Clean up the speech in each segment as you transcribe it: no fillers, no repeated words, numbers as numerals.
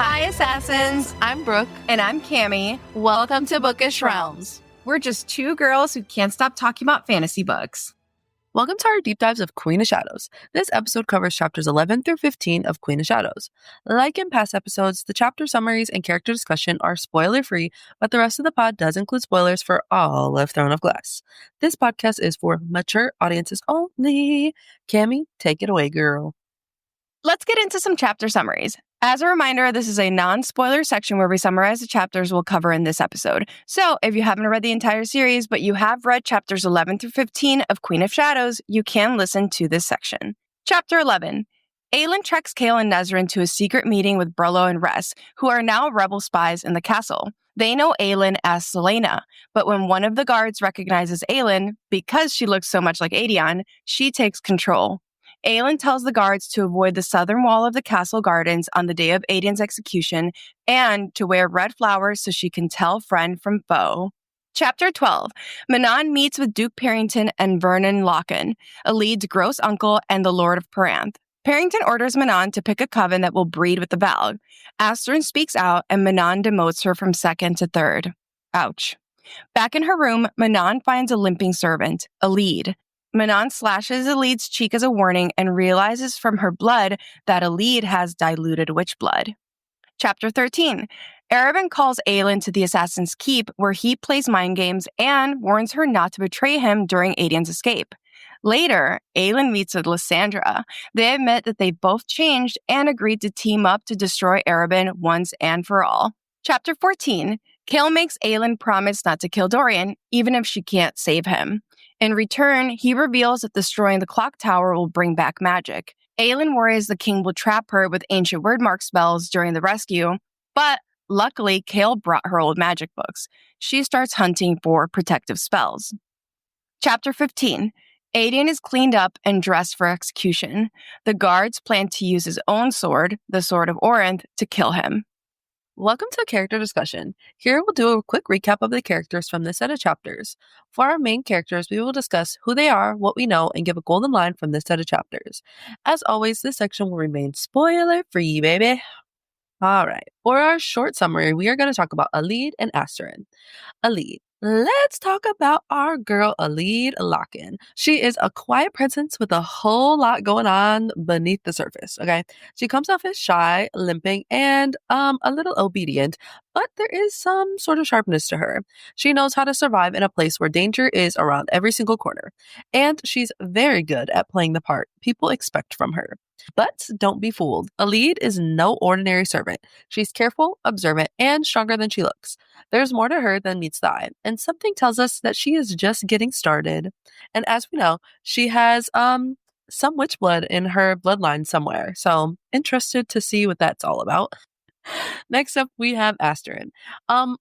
Hi, Assassins! I'm Brooke. And I'm Cami. Welcome to Bookish Realms. We're just two girls who can't stop talking about fantasy books. Welcome to our deep dives of Queen of Shadows. This episode covers chapters 11 through 15 of Queen of Shadows. Like in past episodes, the chapter summaries and character discussion are spoiler-free, but the rest of the pod does include spoilers for all of Throne of Glass. This podcast is for mature audiences only. Cami, take it away, girl. Let's get into some chapter summaries. As a reminder, this is a non-spoiler section where we summarize the chapters we'll cover in this episode. So if you haven't read the entire series, but you have read chapters 11 through 15 of Queen of Shadows, you can listen to this section. Chapter 11. Aelin treks Kale and Nezrin to a secret meeting with Brullo and Ress, who are now rebel spies in the castle. They know Aelin as Selena, but when one of the guards recognizes Aelin, because she looks so much like Aedion, she takes control. Aelin tells the guards to avoid the southern wall of the castle gardens on the day of Aedion's execution and to wear red flowers so she can tell friend from foe. Chapter 12. Manon meets with Duke Parrington and Vernon Lochan, Elid's gross uncle and the Lord of Peranth. Parrington orders Manon to pick a coven that will breed with the Valg. Astern speaks out and Manon demotes her from second to third. Ouch. Back in her room, Manon finds a limping servant, Elid. Manon slashes Elid's cheek as a warning and realizes from her blood that Elid has diluted witch blood. Chapter 13. Arobynn calls Aelin to the Assassin's Keep, where he plays mind games and warns her not to betray him during Aedion's escape. Later, Aelin meets with Lysandra. They admit that they both changed and agreed to team up to destroy Arobynn once and for all. Chapter 14. Kale makes Aelin promise not to kill Dorian, even if she can't save him. In return, he reveals that destroying the clock tower will bring back magic. Aelin worries the king will trap her with ancient wordmark spells during the rescue, but luckily, Kale brought her old magic books. She starts hunting for protective spells. Chapter 15. Aedion is cleaned up and dressed for execution. The guards plan to use his own sword, the Sword of Orinth, to kill him. Welcome to character discussion. Here we'll do a quick recap of the characters from this set of chapters. For our main characters, we will discuss who they are, what we know, and give a golden line from this set of chapters. As always, this section will remain spoiler-free, baby. Alright, for our short summary, we are going to talk about Elid and Astern. Elid. Let's talk about our girl, Elid Lochan. She is a quiet presence with a whole lot going on beneath the surface, okay? She comes off as shy, limping, and a little obedient, but there is some sort of sharpness to her. She knows how to survive in a place where danger is around every single corner, and she's very good at playing the part people expect from her. But don't be fooled. Elid is no ordinary servant. She's careful, observant, and stronger than she looks. There's more to her than meets the eye, and something tells us that she is just getting started. And as we know, she has some witch blood in her bloodline somewhere. So interested to see what that's all about. Next up, we have Astern.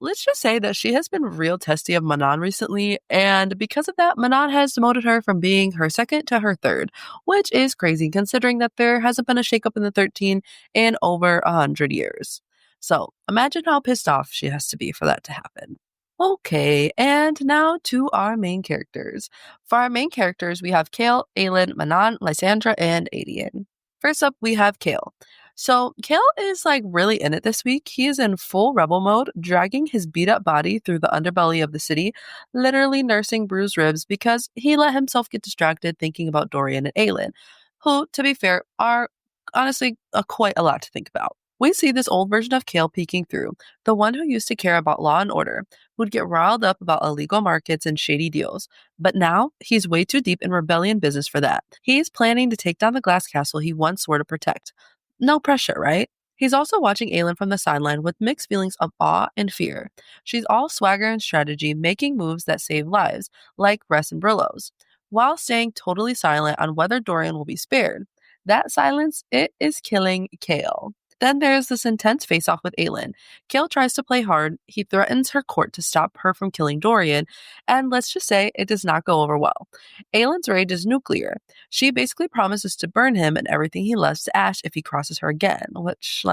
Let's just say that she has been real testy of Manon recently, and because of that, Manon has demoted her from being her second to her third, which is crazy considering that there hasn't been a shakeup in the 13 in over 100 years. So imagine how pissed off she has to be for that to happen. Okay, and now to our main characters. For our main characters, we have Kale, Aelin, Manon, Lysandra, and Aedion. First up, we have Kale. So Kale is really in it this week. He is in full rebel mode, dragging his beat up body through the underbelly of the city, literally nursing bruised ribs because he let himself get distracted thinking about Dorian and Aelin, who, to be fair, are honestly quite a lot to think about. We see this old version of Kale peeking through, the one who used to care about law and order, who'd get riled up about illegal markets and shady deals. But now, he's way too deep in rebellion business for that. He's planning to take down the glass castle he once swore to protect. No pressure, right? He's also watching Aelin from the sideline with mixed feelings of awe and fear. She's all swagger and strategy, making moves that save lives, like Ress and Brullo's, while staying totally silent on whether Dorian will be spared. That silence, it is killing Kale. Then there's this intense face-off with Aelin. Kale tries to play hard. He threatens her court to stop her from killing Dorian, and let's just say it does not go over well. Aelin's rage is nuclear. She basically promises to burn him and everything he loves to ash if he crosses her again, which,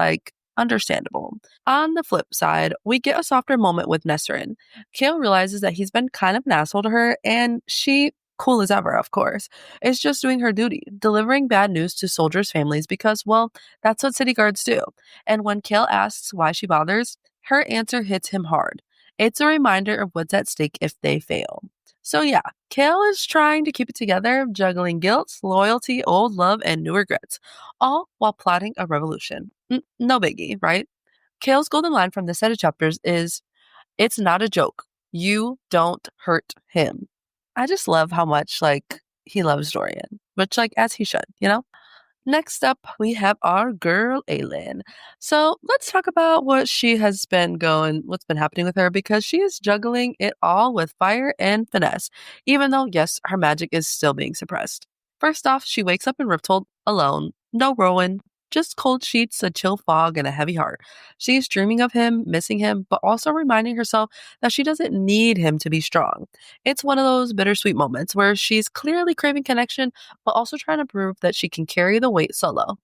understandable. On the flip side, we get a softer moment with Nezrin. Kale realizes that he's been kind of an asshole to her, and she cool as ever, of course, is just doing her duty, delivering bad news to soldiers' families because, well, that's what city guards do. And when Kale asks why she bothers, her answer hits him hard. It's a reminder of what's at stake if they fail. So, yeah, Kale is trying to keep it together, juggling guilt, loyalty, old love, and new regrets, all while plotting a revolution. No biggie, right? Kale's golden line from this set of chapters is, "It's not a joke. You don't hurt him." I just love how much, he loves Dorian, which, as he should, you know? Next up, we have our girl, Aelin. So let's talk about what's been happening with her, because she is juggling it all with fire and finesse, even though, yes, her magic is still being suppressed. First off, she wakes up in Rifthold alone. No Rowan, just cold sheets, a chill fog, and a heavy heart. She's dreaming of him, missing him, but also reminding herself that she doesn't need him to be strong. It's one of those bittersweet moments where she's clearly craving connection, but also trying to prove that she can carry the weight solo.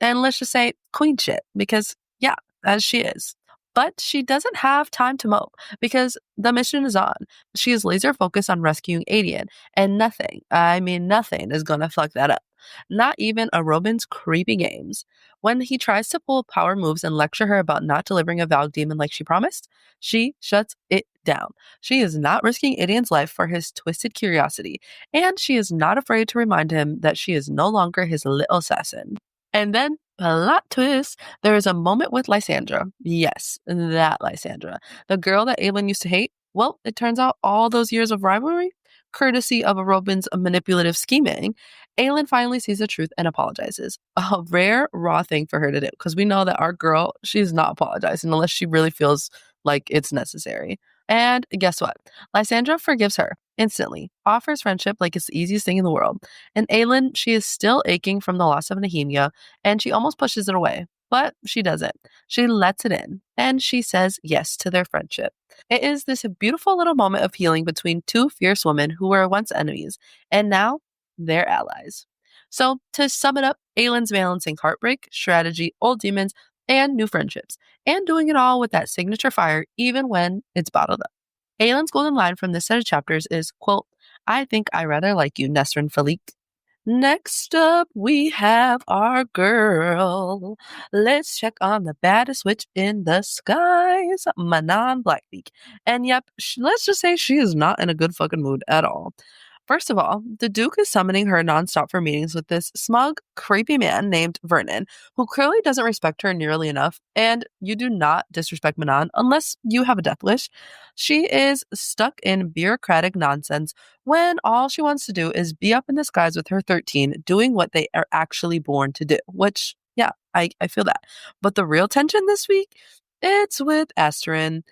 And let's just say queen shit, because yeah, as she is. But she doesn't have time to mope because the mission is on. She is laser focused on rescuing Adian, and nothing, I mean nothing, is gonna fuck that up. Not even a Robin's creepy games. When he tries to pull power moves and lecture her about not delivering a Valg demon like she promised, she shuts it down. She is not risking Adian's life for his twisted curiosity, and she is not afraid to remind him that she is no longer his little assassin. And then, plot twist, there is a moment with Lysandra. Yes, that Lysandra. The girl that Aelin used to hate. Well, it turns out all those years of rivalry, courtesy of a Robin's manipulative scheming, Aelin finally sees the truth and apologizes. A rare, raw thing for her to do, because we know that our girl, she's not apologizing unless she really feels like it's necessary. And guess what? Lysandra forgives her instantly, offers friendship like it's the easiest thing in the world. And Aelin, she is still aching from the loss of Nehemia, and she almost pushes it away. But she doesn't. She lets it in, and she says yes to their friendship. It is this beautiful little moment of healing between two fierce women who were once enemies, and now they're allies. So, to sum it up, Aelin's balancing heartbreak, strategy, old demons, and new friendships, and doing it all with that signature fire, even when it's bottled up. Aelin's golden line from this set of chapters is, quote, "I think I rather like you, Nesrin Falik." Next up, we have our girl. Let's check on the baddest witch in the skies, Manon Blackbeak. And yep, let's just say she is not in a good fucking mood at all. First of all, the Duke is summoning her nonstop for meetings with this smug, creepy man named Vernon, who clearly doesn't respect her nearly enough. And you do not disrespect Manon unless you have a death wish. She is stuck in bureaucratic nonsense when all she wants to do is be up in the skies with her 13, doing what they are actually born to do, which, yeah, I feel that. But the real tension this week, it's with Asterin.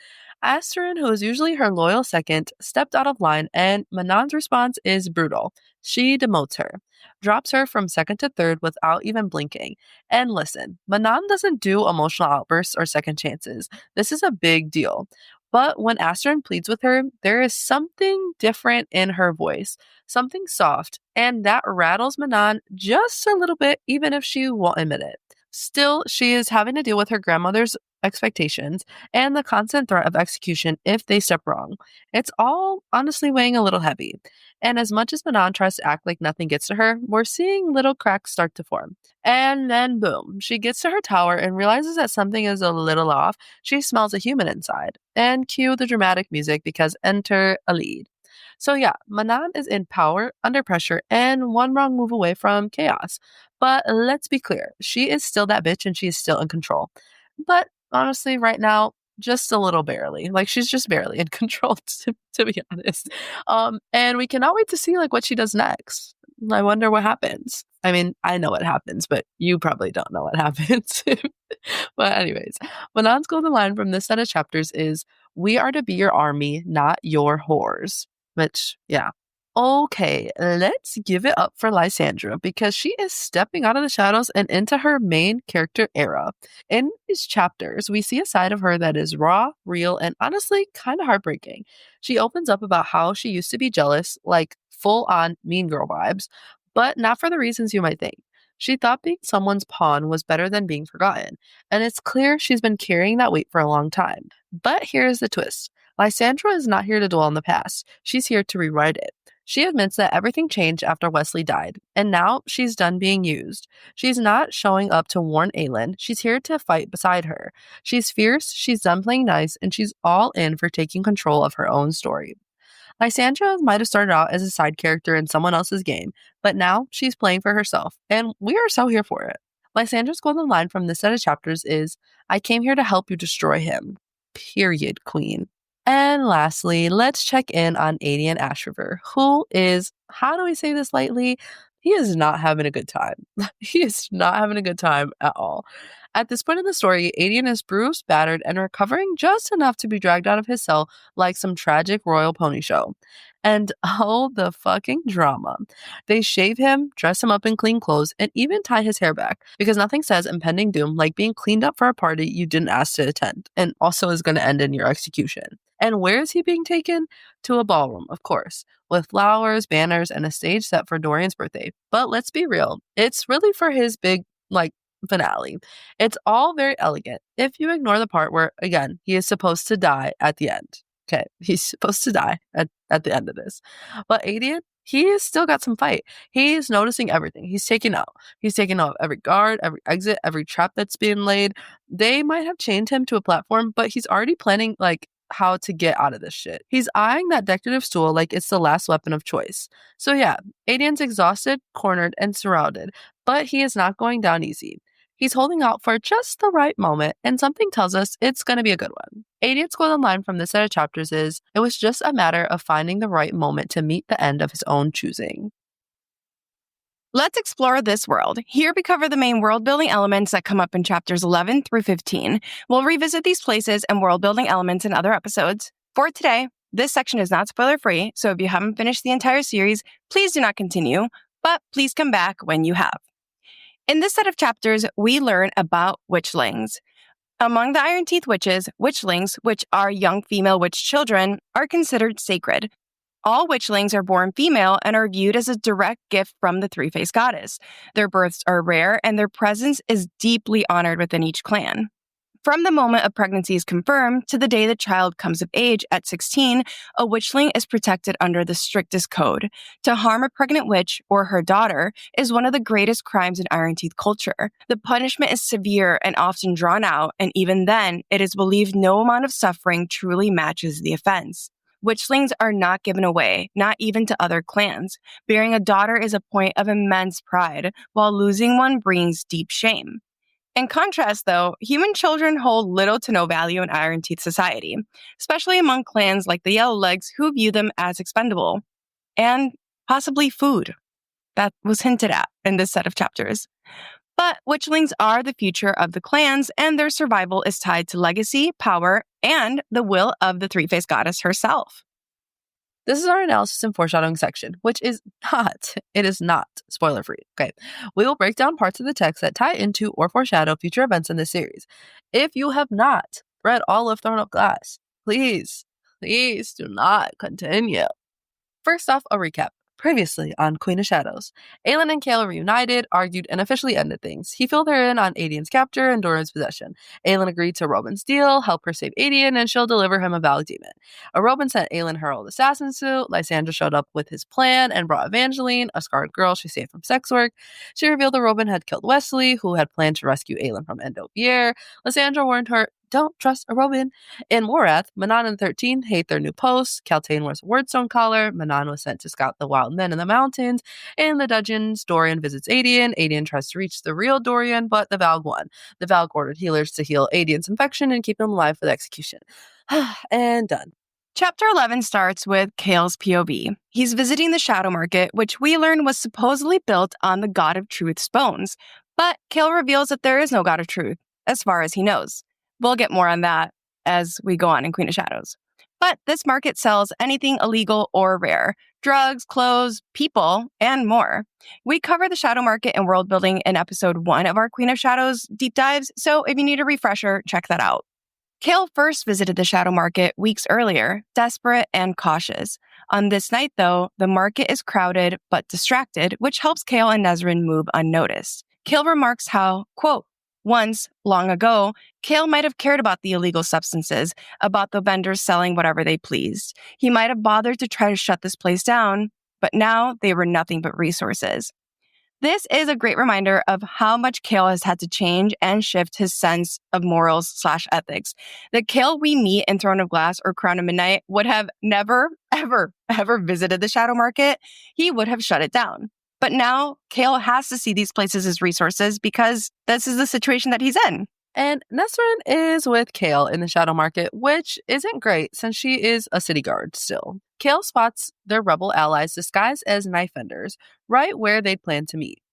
Asterin, who is usually her loyal second, stepped out of line, and Manon's response is brutal. She demotes her, drops her from second to third without even blinking. And listen, Manon doesn't do emotional outbursts or second chances. This is a big deal. But when Asterin pleads with her, there is something different in her voice, something soft, and that rattles Manon just a little bit, even if she won't admit it. Still, she is having to deal with her grandmother's expectations and the constant threat of execution if they step wrong. It's all honestly weighing a little heavy. And as much as Manon tries to act like nothing gets to her, we're seeing little cracks start to form. And then boom, she gets to her tower and realizes that something is a little off. She smells a human inside. And cue the dramatic music because enter a lead. So yeah, Manon is in power, under pressure, and one wrong move away from chaos. But let's be clear, she is still that bitch and she is still in control. But honestly, right now, just a little barely. Like she's just barely in control, to be honest. And we cannot wait to see what she does next. I wonder what happens. I mean, I know what happens, but you probably don't know what happens. But anyways, Manon's golden line from this set of chapters is, "We are to be your army, not your whores." Which, yeah. Okay, let's give it up for Lysandra because she is stepping out of the shadows and into her main character era. In these chapters, we see a side of her that is raw, real, and honestly kind of heartbreaking. She opens up about how she used to be jealous, like full on mean girl vibes, but not for the reasons you might think. She thought being someone's pawn was better than being forgotten, and it's clear she's been carrying that weight for a long time. But here's the twist. Lysandra is not here to dwell on the past. She's here to rewrite it. She admits that everything changed after Wesley died, and now she's done being used. She's not showing up to warn Aelin, she's here to fight beside her. She's fierce, she's done playing nice, and she's all in for taking control of her own story. Lysandra might have started out as a side character in someone else's game, but now she's playing for herself, and we are so here for it. Lysandra's golden line from this set of chapters is, I came here to help you destroy him. Period, queen. And lastly, let's check in on Adian Ashriver, who is, how do we say this lightly? He is not having a good time. He is not having a good time at all. At this point in the story, Adian is bruised, battered, and recovering just enough to be dragged out of his cell like some tragic royal pony show. And oh, the fucking drama. They shave him, dress him up in clean clothes, and even tie his hair back because nothing says impending doom like being cleaned up for a party you didn't ask to attend and also is going to end in your execution. And where is he being taken? To a ballroom, of course, with flowers, banners, and a stage set for Dorian's birthday. But let's be real, it's really for his big, finale. It's all very elegant if you ignore the part where, again, he is supposed to die at the end. Okay, he's supposed to die at the end of this. But Adian, he has still got some fight. He's noticing everything. He's taking out every guard, every exit, every trap that's being laid. They might have chained him to a platform, but he's already planning, how to get out of this shit. He's eyeing that decorative stool like it's the last weapon of choice. So yeah, Adian's exhausted, cornered, and surrounded, but he is not going down easy. He's holding out for just the right moment, and something tells us it's going to be a good one. Adian's golden line from this set of chapters is, it was just a matter of finding the right moment to meet the end of his own choosing. Let's explore this world. Here we cover the main world-building elements that come up in chapters 11 through 15. We'll revisit these places and world-building elements in other episodes. For today, this section is not spoiler-free, so if you haven't finished the entire series, please do not continue, but please come back when you have. In this set of chapters, we learn about witchlings. Among the Iron Teeth witches, witchlings, which are young female witch children, are considered sacred. All witchlings are born female and are viewed as a direct gift from the three-faced goddess. Their births are rare, and their presence is deeply honored within each clan. From the moment a pregnancy is confirmed to the day the child comes of age at 16, a witchling is protected under the strictest code. To harm a pregnant witch or her daughter is one of the greatest crimes in Iron Teeth culture. The punishment is severe and often drawn out, and even then, it is believed no amount of suffering truly matches the offense. Witchlings are not given away, not even to other clans. Bearing a daughter is a point of immense pride, while losing one brings deep shame. In contrast, though, human children hold little to no value in Iron Teeth society, especially among clans like the Yellowlegs who view them as expendable. And possibly food. That was hinted at in this set of chapters. But witchlings are the future of the clans, and their survival is tied to legacy, power, and the will of the three-faced goddess herself. This is our analysis and foreshadowing section, which is not spoiler-free. Okay, we will break down parts of the text that tie into or foreshadow future events in this series. If you have not read all of Throne of Glass, please do not continue. First off, a recap. Previously on Queen of Shadows, Aelin and Chaol reunited, argued, and officially ended things. He filled her in on Adian's capture and Doran's possession. Aelin agreed to Robin's deal, help her save Adian, and she'll deliver him a valid demon. Robin sent Aelin her old assassin suit. Lysandra showed up with his plan and brought Evangeline, a scarred girl she saved from sex work. She revealed that Robin had killed Wesley, who had planned to rescue Aelin from Endovier. Lysandra warned her, don't trust a Robin. In Morath, Manan and 13 hate their new posts. Kaltain wears a wordstone collar. Manan was sent to scout the wild men in the mountains. In the dungeons, Dorian visits Adian. Adian tries to reach the real Dorian, but the Valg won. The Valg ordered healers to heal Adian's infection and keep him alive for the execution. And done. Chapter 11 starts with Chaol's POV. He's visiting the Shadow Market, which we learn was supposedly built on the God of Truth's bones. But Chaol reveals that there is no God of Truth, as far as he knows. We'll get more on that as we go on in Queen of Shadows. But this market sells anything illegal or rare. Drugs, clothes, people, and more. We cover the Shadow Market and world building in episode 1 of our Queen of Shadows deep dives, so if you need a refresher, check that out. Chaol first visited the Shadow Market weeks earlier, desperate and cautious. On this night, though, the market is crowded but distracted, which helps Chaol and Nezrin move unnoticed. Chaol remarks how, quote, once, long ago, Chaol might have cared about the illegal substances, about the vendors selling whatever they pleased. He might have bothered to try to shut this place down, but now they were nothing but resources. This is a great reminder of how much Kale has had to change and shift his sense of morals/ethics. The Kale we meet in Throne of Glass or Crown of Midnight would have never, ever, ever visited the shadow market. He would have shut it down. But now Kale has to see these places as resources because this is the situation that he's in. And Nesrin is with Kale in the shadow market, which isn't great since she is a city guard still. Kale spots their rebel allies disguised as knife vendors right where they'd planned to meet.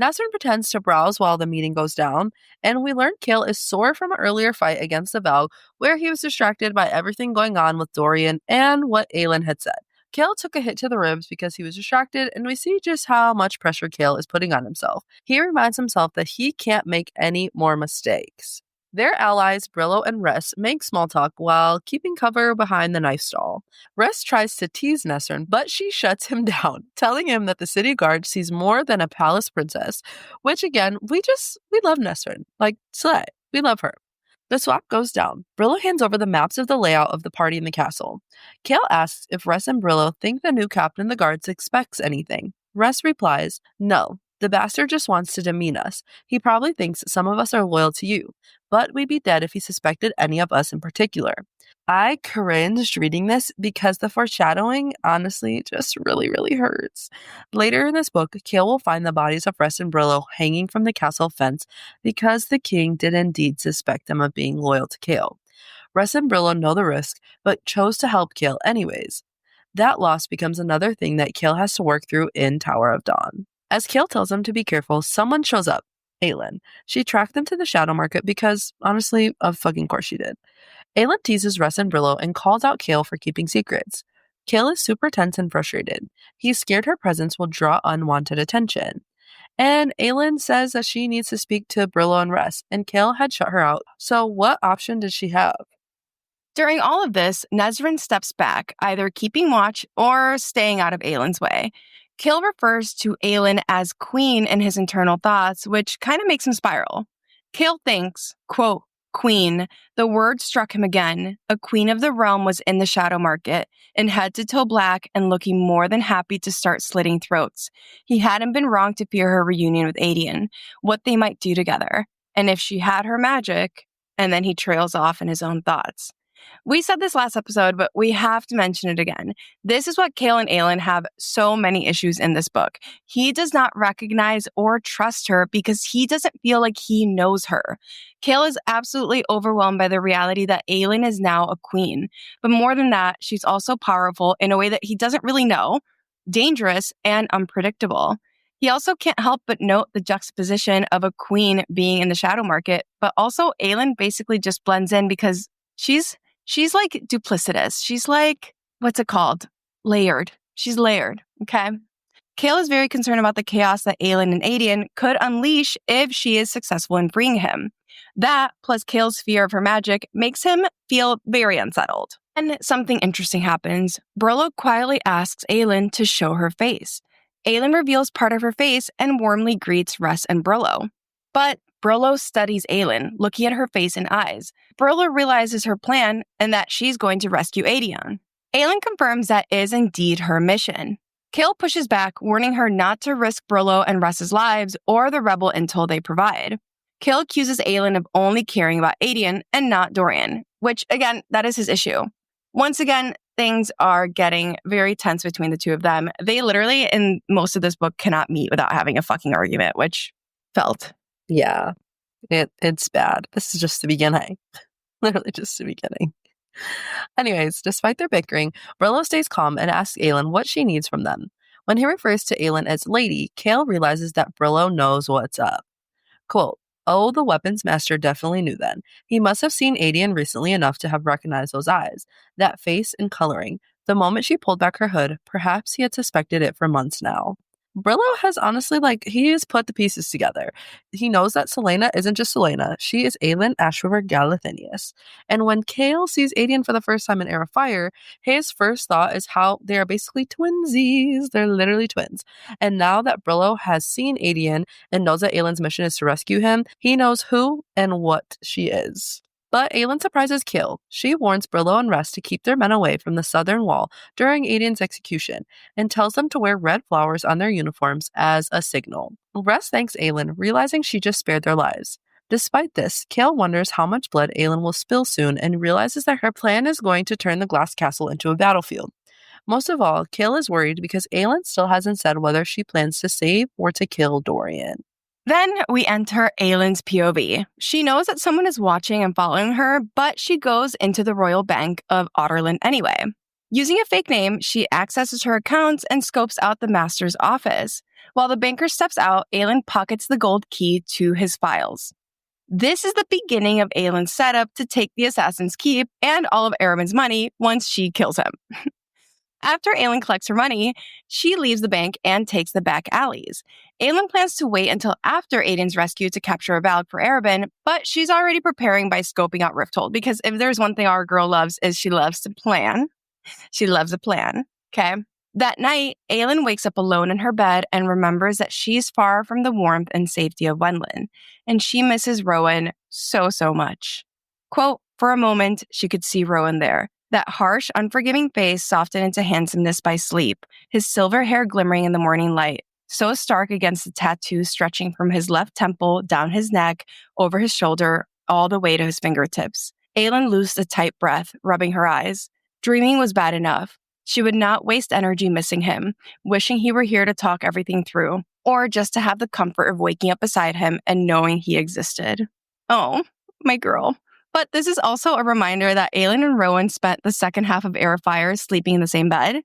Nesrin pretends to browse while the meeting goes down, and we learn Kale is sore from an earlier fight against the Vel, where he was distracted by everything going on with Dorian and what Aelin had said. Kale took a hit to the ribs because he was distracted, and we see just how much pressure Kale is putting on himself. He reminds himself that he can't make any more mistakes. Their allies, Brillo and Ress, make small talk while keeping cover behind the knife stall. Ress tries to tease Nesrin, but she shuts him down, telling him that the city guard sees more than a palace princess, which again, we love Nesrin. Like, slay. We love her. The swap goes down. Brillo hands over the maps of the layout of the party in the castle. Kale asks if Ress and Brillo think the new captain of the guards expects anything. Ress replies, no, the bastard just wants to demean us. He probably thinks some of us are loyal to you, but we'd be dead if he suspected any of us in particular. I cringed reading this because the foreshadowing honestly just really, really hurts. Later in this book, Kale will find the bodies of Ress and Brillo hanging from the castle fence because the king did indeed suspect them of being loyal to Kale. Ress and Brillo know the risk, but chose to help Kale anyways. That loss becomes another thing that Kale has to work through in Tower of Dawn. As Kale tells him to be careful, someone shows up, Aelin. She tracked them to the shadow market because, honestly, of fucking course she did. Aelin teases Ress and Brillo and calls out Kale for keeping secrets. Kale is super tense and frustrated. He's scared her presence will draw unwanted attention. And Aelin says that she needs to speak to Brillo and Ress, and Kale had shut her out. So what option does she have? During all of this, Nesrin steps back, either keeping watch or staying out of Aelin's way. Kale refers to Aelin as queen in his internal thoughts, which kind of makes him spiral. Kale thinks, quote, queen, the word struck him again. A queen of the realm was in the shadow market, in head to toe black and looking more than happy to start slitting throats. He hadn't been wrong to fear her reunion with Aedion, what they might do together, and if she had her magic, and then he trails off in his own thoughts. We said this last episode, but we have to mention it again. This is what Kale and Aelin have so many issues in this book. He does not recognize or trust her because he doesn't feel like he knows her. Kale is absolutely overwhelmed by the reality that Aelin is now a queen. But more than that, she's also powerful in a way that he doesn't really know, dangerous, and unpredictable. He also can't help but note the juxtaposition of a queen being in the shadow market, but also Aelin basically just blends in because she's like duplicitous. She's like, what's it called? Layered. She's layered, okay? Kale is very concerned about the chaos that Aelin and Aedion could unleash if she is successful in freeing him. That, plus Kale's fear of her magic, makes him feel very unsettled. And something interesting happens. Brillo quietly asks Aelin to show her face. Aelin reveals part of her face and warmly greets Ress and Brillo. But Brillo studies Aelin, looking at her face and eyes. Brillo realizes her plan and that she's going to rescue Aedion. Aelin confirms that is indeed her mission. Kale pushes back, warning her not to risk Brillo and Ress's lives or the rebel intel they provide. Kale accuses Aelin of only caring about Aedion and not Dorian, which, again, that is his issue. Once again, things are getting very tense between the two of them. They literally, in most of this book, cannot meet without having a fucking argument, which felt. Yeah, it's bad. This is just the beginning. Literally just the beginning. Anyways, despite their bickering, Brillo stays calm and asks Aelin what she needs from them. When he refers to Aelin as lady, Kale realizes that Brillo knows what's up. Quote, oh, the weapons master definitely knew then. He must have seen Aedion recently enough to have recognized those eyes, that face and coloring. The moment she pulled back her hood, perhaps he had suspected it for months now. Brillo has honestly, he has put the pieces together. He knows that Selena isn't just Selena. She is Aelin Ashriver Galathinius. And when Kale sees Aedion for the first time in Air of Fire, his first thought is how they are basically twinsies. They're literally twins. And now that Brillo has seen Aedion and knows that Aelin's mission is to rescue him, he knows who and what she is. But Aelin surprises Kale. She warns Brillo and Rest to keep their men away from the southern wall during Aedian's execution and tells them to wear red flowers on their uniforms as a signal. Rest thanks Aelin, realizing she just spared their lives. Despite this, Kale wonders how much blood Aelin will spill soon and realizes that her plan is going to turn the glass castle into a battlefield. Most of all, Kale is worried because Aelin still hasn't said whether she plans to save or to kill Dorian. Then we enter Aelin's POV. She knows that someone is watching and following her, but she goes into the Royal Bank of Otterland anyway. Using a fake name, she accesses her accounts and scopes out the master's office. While the banker steps out, Aelin pockets the gold key to his files. This is the beginning of Aelin's setup to take the Assassin's Keep and all of Eremon's money once she kills him. After Aelin collects her money, she leaves the bank and takes the back alleys. Aelin plans to wait until after Aiden's rescue to capture a Valg for Erebin, but she's already preparing by scoping out Rifthold, because if there's one thing our girl loves is she loves to plan. She loves a plan, okay? That night, Aelin wakes up alone in her bed and remembers that she's far from the warmth and safety of Wendlin, and she misses Rowan so much. Quote, for a moment, she could see Rowan there. That harsh, unforgiving face softened into handsomeness by sleep, his silver hair glimmering in the morning light, so stark against the tattoo stretching from his left temple, down his neck, over his shoulder, all the way to his fingertips. Aelin loosed a tight breath, rubbing her eyes. Dreaming was bad enough. She would not waste energy missing him, wishing he were here to talk everything through, or just to have the comfort of waking up beside him and knowing he existed. Oh, my girl. But this is also a reminder that Aelin and Rowan spent the second half of Heir of Fire sleeping in the same bed.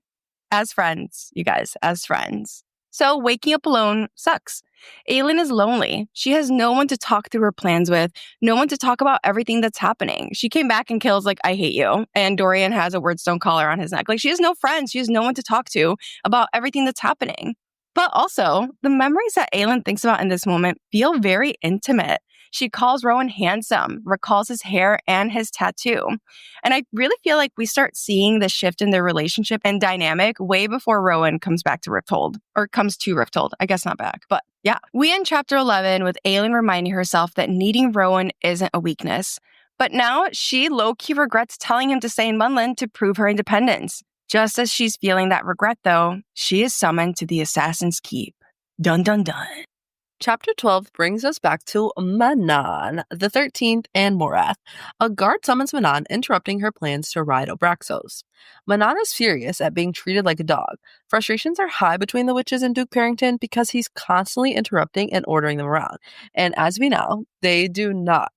As friends, you guys, as friends. So waking up alone sucks. Aelin is lonely. She has no one to talk through her plans with, no one to talk about everything that's happening. She came back and kills, like, I hate you. And Dorian has a Wordstone collar on his neck. Like, she has no friends. She has no one to talk to about everything that's happening. But also, the memories that Aelin thinks about in this moment feel very intimate. She calls Rowan handsome, recalls his hair and his tattoo. And I really feel like we start seeing the shift in their relationship and dynamic way before Rowan comes back to Rifthold. Or comes to Rifthold. I guess not back, but yeah. We end chapter 11 with Aelin reminding herself that needing Rowan isn't a weakness. But now she low-key regrets telling him to stay in Munland to prove her independence. Just as she's feeling that regret, though, she is summoned to the Assassin's Keep. Dun dun dun. Chapter 12 brings us back to Manon, the 13th, and Morath. A guard summons Manon, interrupting her plans to ride Obraxos. Manon is furious at being treated like a dog. Frustrations are high between the witches and Duke Parrington because he's constantly interrupting and ordering them around. And as we know, they do not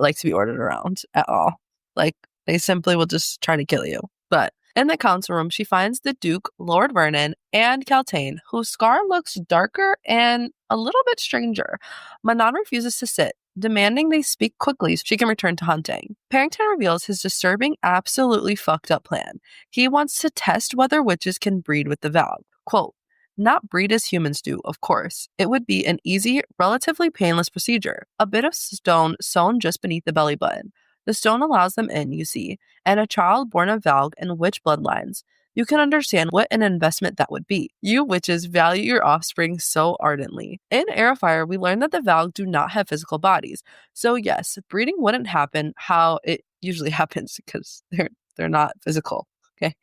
like to be ordered around at all. Like, they simply will just try to kill you. But in the council room, she finds the Duke, Lord Vernon, and Caltaine, whose scar looks darker and a little bit stranger. Manon refuses to sit, demanding they speak quickly so she can return to hunting. Parrington reveals his disturbing, absolutely fucked up plan. He wants to test whether witches can breed with the Valg. Quote, not breed as humans do, of course. It would be an easy, relatively painless procedure. A bit of stone sewn just beneath the belly button. The stone allows them in, you see, and a child born of Valg and witch bloodlines. You can understand what an investment that would be. You witches value your offspring so ardently. In Heir of Fire, we learn that the Valg do not have physical bodies. So yes, breeding wouldn't happen how it usually happens because they're not physical. Okay.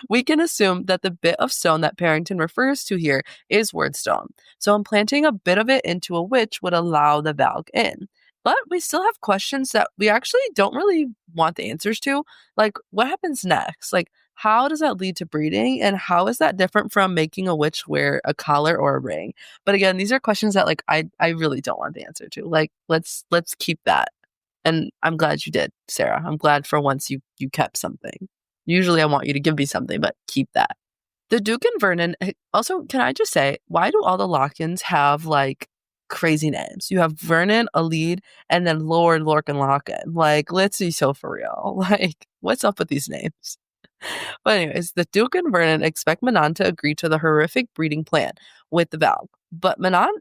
We can assume that the bit of stone that Parrington refers to here is Wordstone. So implanting a bit of it into a witch would allow the Valg in. But we still have questions that we actually don't really want the answers to. Like, what happens next? Like, how does that lead to breeding? And how is that different from making a witch wear a collar or a ring? But again, these are questions that, like, I really don't want the answer to. Like, let's keep that. And I'm glad you did, Sarah. I'm glad for once you kept something. Usually I want you to give me something, but keep that. The Duke and Vernon, also, can I just say, why do all the Lockins have, like, crazy names? You have Vernon, a lead, and then Lord Lorcan Lockin. Like, let's be so for real. Like, what's up with these names? But anyways, the Duke and Vernon expect Manon to agree to the horrific breeding plan with the Valg. But Manon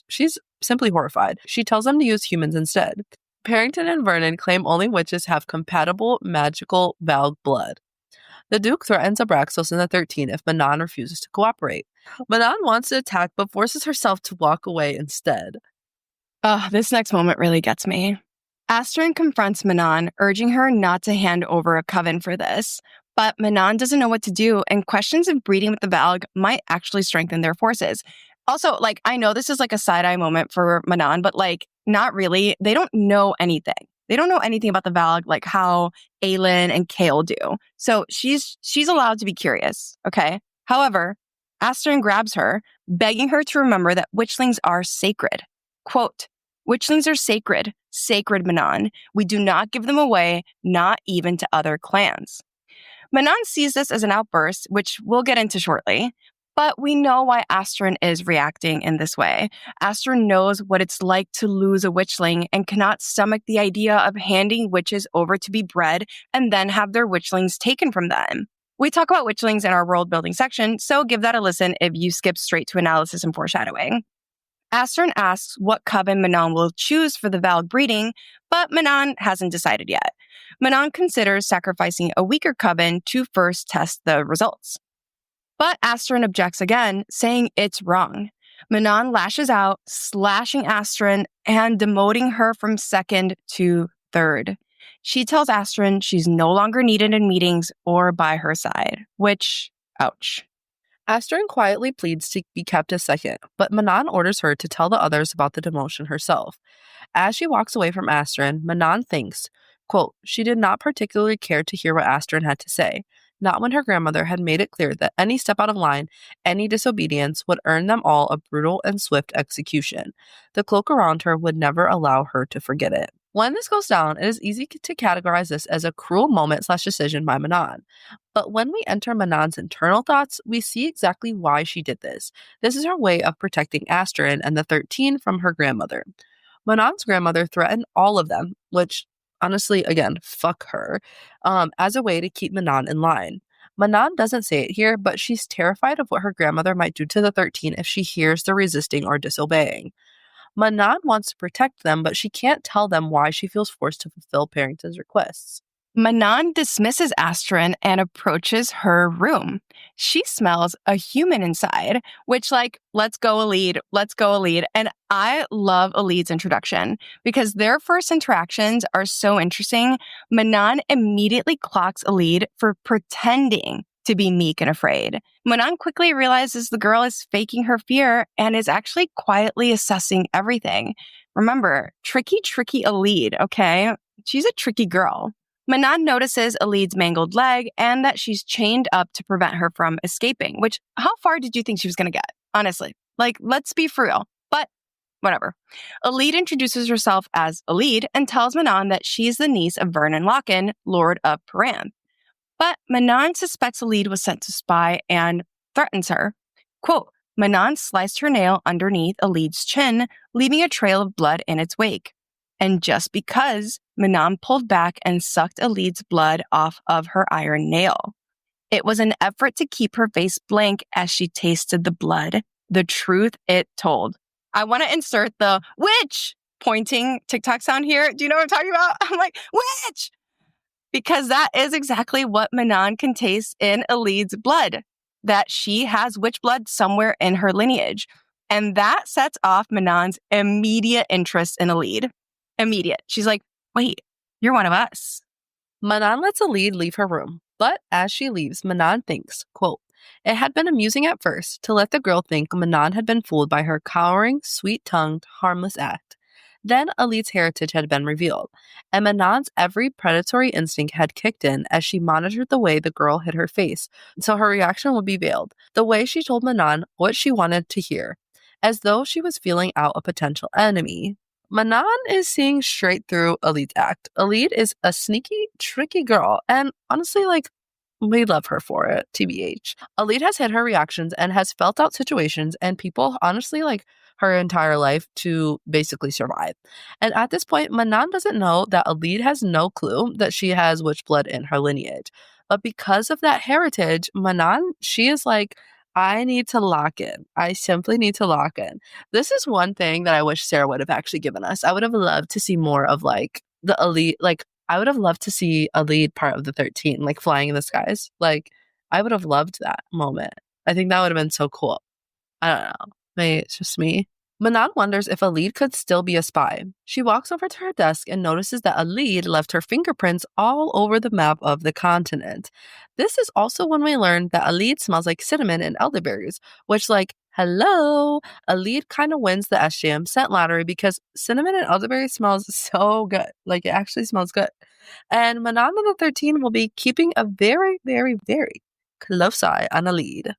she's simply horrified. She tells them to use humans instead. Parrington and Vernon claim only witches have compatible magical Valg blood. The Duke threatens Abraxos in the 13 if Manon refuses to cooperate. Manon wants to attack but forces herself to walk away instead. This next moment really gets me. Astrid confronts Manon, urging her not to hand over a coven for this. But Manon doesn't know what to do, and questions if breeding with the Valg might actually strengthen their forces. Also, I know this is a side-eye moment for Manon, but not really. They don't know anything. They don't know anything about the Valg, like how Aelin and Kale do. So she's allowed to be curious, okay? However, Astrid grabs her, begging her to remember that witchlings are sacred. Quote, "Witchlings are sacred, sacred Manon. We do not give them away, not even to other clans." Manon sees this as an outburst, which we'll get into shortly. But we know why Astrid is reacting in this way. Astrid knows what it's like to lose a witchling and cannot stomach the idea of handing witches over to be bred and then have their witchlings taken from them. We talk about witchlings in our world building section, so give that a listen if you skip straight to analysis and foreshadowing. Astrid asks what coven Manon will choose for the Valg breeding, but Manon hasn't decided yet. Manon considers sacrificing a weaker coven to first test the results. But Astrid objects again, saying it's wrong. Manon lashes out, slashing Astrid and demoting her from second to third. She tells Astrid she's no longer needed in meetings or by her side, which, ouch. Astrid quietly pleads to be kept as second, but Manon orders her to tell the others about the demotion herself. As she walks away from Astrid, Manon thinks, quote, she did not particularly care to hear what Astrid had to say, not when her grandmother had made it clear that any step out of line, any disobedience, would earn them all a brutal and swift execution. The cloak around her would never allow her to forget it. When this goes down, it is easy to categorize this as a cruel moment/decision by Manon. But when we enter Manon's internal thoughts, we see exactly why she did this. This is her way of protecting Astrid and the 13 from her grandmother. Manon's grandmother threatened all of them, which, honestly, again, fuck her, as a way to keep Manon in line. Manon doesn't say it here, but she's terrified of what her grandmother might do to the 13 if she hears the resisting or disobeying. Manon wants to protect them, but she can't tell them why she feels forced to fulfill Parrington's requests. Manon dismisses Astrid and approaches her room. She smells a human inside, which let's go Elide, let's go Elide. And I love Elide's introduction because their first interactions are so interesting. Manon immediately clocks Elide for pretending to be meek and afraid. Manon quickly realizes the girl is faking her fear and is actually quietly assessing everything. Remember, tricky Elide, okay? She's a tricky girl. Manon notices Elide's mangled leg and that she's chained up to prevent her from escaping, which, how far did you think she was going to get? Honestly, let's be for real. But whatever. Elide introduces herself as Elide and tells Manon that she's the niece of Vernon Locken, Lord of Paran. But Manon suspects Elide was sent to spy and threatens her. Quote, Manon sliced her nail underneath Elide's chin, leaving a trail of blood in its wake. And just because, Manon pulled back and sucked Elide's blood off of her iron nail. It was an effort to keep her face blank as she tasted the blood. The truth it told. I want to insert the witch pointing TikTok sound here. Do you know what I'm talking about? I'm like, witch! Because that is exactly what Manon can taste in Elide's blood. That she has witch blood somewhere in her lineage. And that sets off Manon's immediate interest in Elide. Immediate. She's like, wait, you're one of us. Manon lets Elide leave her room, but as she leaves, Manon thinks, quote, it had been amusing at first to let the girl think Manon had been fooled by her cowering, sweet-tongued, harmless act. Then Elide's heritage had been revealed, and Manon's every predatory instinct had kicked in as she monitored the way the girl hid her face, so her reaction would be veiled, the way she told Manon what she wanted to hear, as though she was feeling out a potential enemy. Manon is seeing straight through Elide's act. Elide is a sneaky, tricky girl, and honestly, we love her for it, TBH. Elide has hid her reactions and has felt out situations and people, honestly, her entire life to basically survive. And at this point, Manon doesn't know that Elide has no clue that she has witch blood in her lineage. But because of that heritage, Manon, she is like, I need to lock in. I simply need to lock in. This is one thing that I wish Sarah would have actually given us. I would have loved to see more of the elite, I would have loved to see a lead part of the 13, flying in the skies. I would have loved that moment. I think that would have been so cool. I don't know. Maybe it's just me. Manon wonders if Alid could still be a spy. She walks over to her desk and notices that Alid left her fingerprints all over the map of the continent. This is also when we learn that Alid smells like cinnamon and elderberries, which, like, hello, Alid kind of wins the SJM scent lottery because cinnamon and elderberry smells so good. Like, it actually smells good. And Manon and the 13 will be keeping a very, very, very close eye on Alid.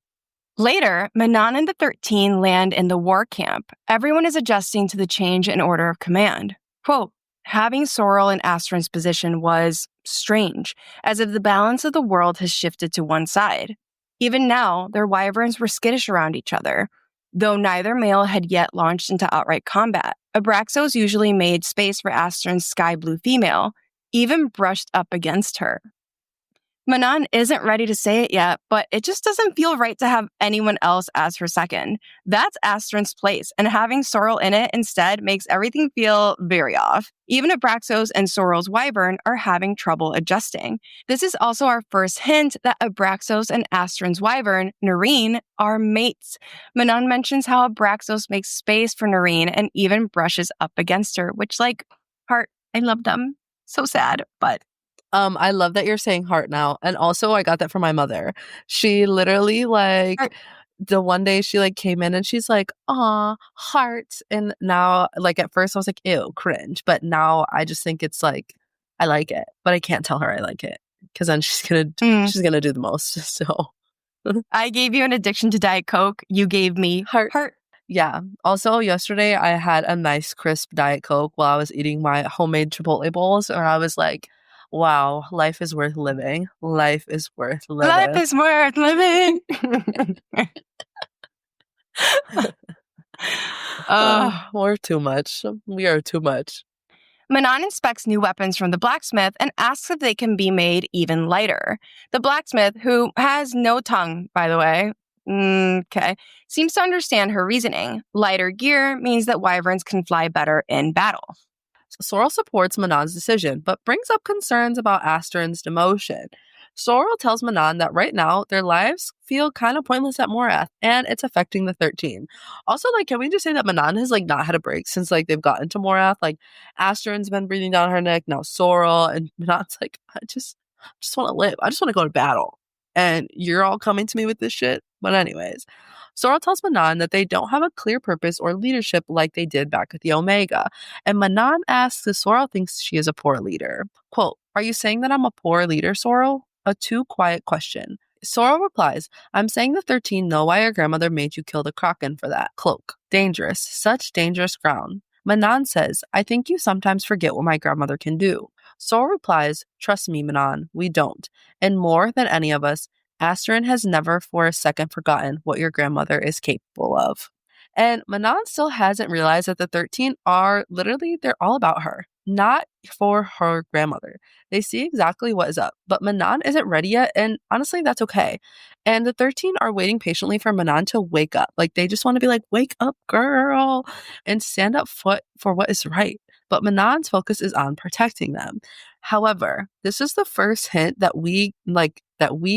Later, Manon and the 13 land in the war camp. Everyone is adjusting to the change in order of command. Quote, having Sorrel in Astron's position was strange, as if the balance of the world has shifted to one side. Even now, their wyverns were skittish around each other. Though neither male had yet launched into outright combat, Abraxos usually made space for Astron's sky blue female, even brushed up against her. Manon isn't ready to say it yet, but it just doesn't feel right to have anyone else as her second. That's Astron's place, and having Sorrel in it instead makes everything feel very off. Even Abraxos and Sorrel's wyvern are having trouble adjusting. This is also our first hint that Abraxos and Astron's wyvern, Nareen, are mates. Manon mentions how Abraxos makes space for Nareen and even brushes up against her, which, like, heart, I love them. So sad, but I love that you're saying heart now. And also I got that from my mother. She literally like Heart. the one day she like came in and she's like, "Aw, heart." And now like at first I was like, "Ew, cringe." But now I just think it's like I like it. But I can't tell her I like it because then she's gonna do the most. So I gave you an addiction to Diet Coke. You gave me heart. heart. Yeah. Also, yesterday I had a nice crisp Diet Coke while I was eating my homemade Chipotle bowls, and I was like, wow, life is worth living. Life is worth Life living. is worth living. We're too much. We are too much. Manon inspects new weapons from the blacksmith and asks if they can be made even lighter. The blacksmith, who has no tongue, by the way, seems to understand her reasoning. Lighter gear means that wyverns can fly better in battle. Sorrel supports Manon's decision, but brings up concerns about Astron's demotion. Sorrel tells Manon that right now their lives feel kind of pointless at Morath, and it's affecting the 13. Also, like, can we just say that Manon has like not had a break since like they've gotten to Morath? Like, Astron's been breathing down her neck, now Sorrel, and Manon's like, I just want to live. I just want to go to battle, and you're all coming to me with this shit. But anyways. Sorrel tells Manon that they don't have a clear purpose or leadership like they did back at the Omega, and Manon asks if Sorrel thinks she is a poor leader. Quote, are you saying that I'm a poor leader, Sorrel? A too quiet question. Sorrel replies, I'm saying the 13 know why your grandmother made you kill the Kraken for that cloak. Dangerous, such dangerous ground. Manon says, I think you sometimes forget what my grandmother can do. Sorrel replies, trust me, Manon, we don't. And more than any of us, Astron has never for a second forgotten what your grandmother is capable of. And Manon still hasn't realized that the 13 are literally, they're all about her, not for her grandmother. They see exactly what is up, but Manon isn't ready yet, and honestly, that's okay. And the 13 are waiting patiently for Manon to wake up. Like, they just want to be like, wake up, girl, and stand up for what is right. But Manon's focus is on protecting them. However, this is the first hint that we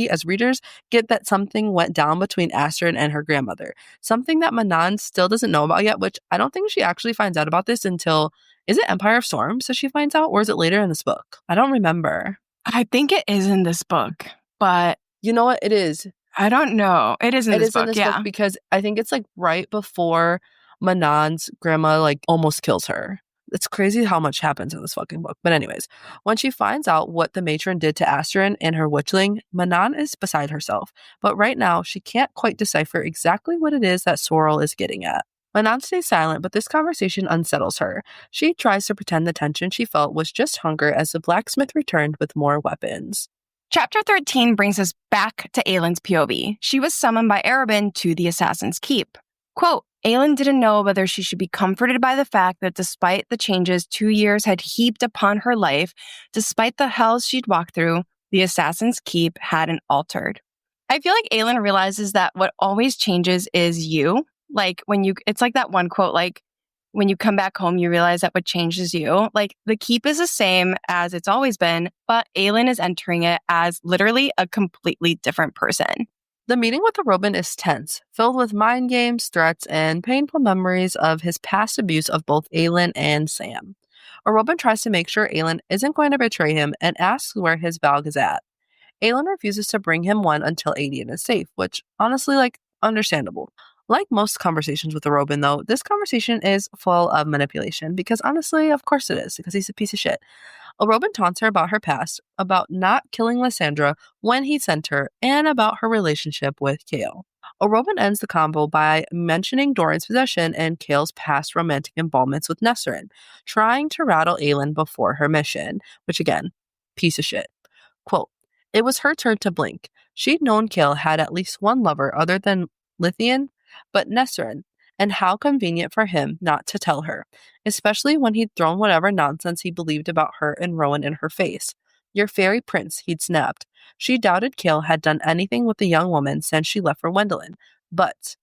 as readers get that something went down between Astrid and her grandmother. Something that Manon still doesn't know about yet, which I don't think she actually finds out about this until, is it Empire of Storms that she finds out, or is it later in this book? I don't remember. I think it is in this book, but you know what? It is. I don't know. It is in this book, book because I think it's like right before Manon's grandma like almost kills her. It's crazy how much happens in this fucking book. But anyways, when she finds out what the matron did to Astrid and her witchling, Manon is beside herself. But right now, she can't quite decipher exactly what it is that Sorrel is getting at. Manon stays silent, but this conversation unsettles her. She tries to pretend the tension she felt was just hunger as the blacksmith returned with more weapons. Chapter 13 brings us back to Aylin's POV. She was summoned by Arabin to the Assassin's Keep. Quote, Aylin didn't know whether she should be comforted by the fact that despite the changes 2 years had heaped upon her life, despite the hells she'd walked through, the Assassin's Keep hadn't altered. I feel like Aylin realizes that what always changes is you. Like it's like that one quote, like when you come back home, you realize that what changes you. Like the keep is the same as it's always been, but Aylin is entering it as literally a completely different person. The meeting with Robin is tense, filled with mind games, threats, and painful memories of his past abuse of both Aelin and Sam. Robin tries to make sure Aelin isn't going to betray him and asks where his Valg is at. Aelin refuses to bring him one until Adian is safe, which, honestly, understandable. Like most conversations with Robin, though, this conversation is full of manipulation because, honestly, of course it is, because he's a piece of shit. Robin taunts her about her past, about not killing Lysandra when he sent her, and about her relationship with Kale. Robin ends the convo by mentioning Doran's possession and Kale's past romantic involvements with Nesserin, trying to rattle Aelin before her mission, which again, piece of shit. Quote, it was her turn to blink. She'd known Kale had at least one lover other than Lithian, but Nesserin, and how convenient for him not to tell her, especially when he'd thrown whatever nonsense he believed about her and Rowan in her face. Your fairy prince, he'd snapped. She doubted Kale had done anything with the young woman since she left for Wendelin, but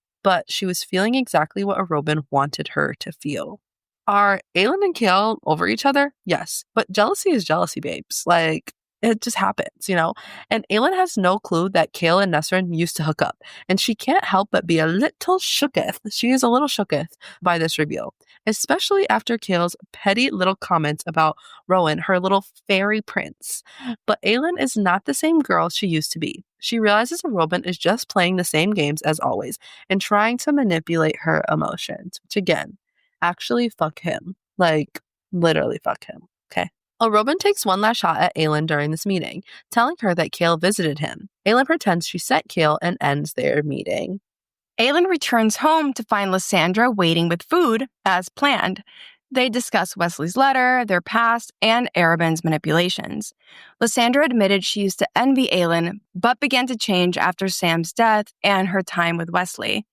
she was feeling exactly what Robin wanted her to feel. Are Aelin and Kale over each other? Yes, but jealousy is jealousy, babes. It just happens, you know? And Aelin has no clue that Kale and Nesrin used to hook up, and she can't help but be a little shooketh. She is a little shooketh by this reveal, especially after Kale's petty little comments about Rowan, her little fairy prince. But Aelin is not the same girl she used to be. She realizes that Robin is just playing the same games as always and trying to manipulate her emotions, which again, actually fuck him. Literally fuck him. Okay. Robin takes one last shot at Aelin during this meeting, telling her that Kale visited him. Aelin pretends she sent Kale and ends their meeting. Aelin returns home to find Lysandra waiting with food, as planned. They discuss Wesley's letter, their past, and Arobyn's manipulations. Lysandra admitted she used to envy Aelin, but began to change after Sam's death and her time with Wesley.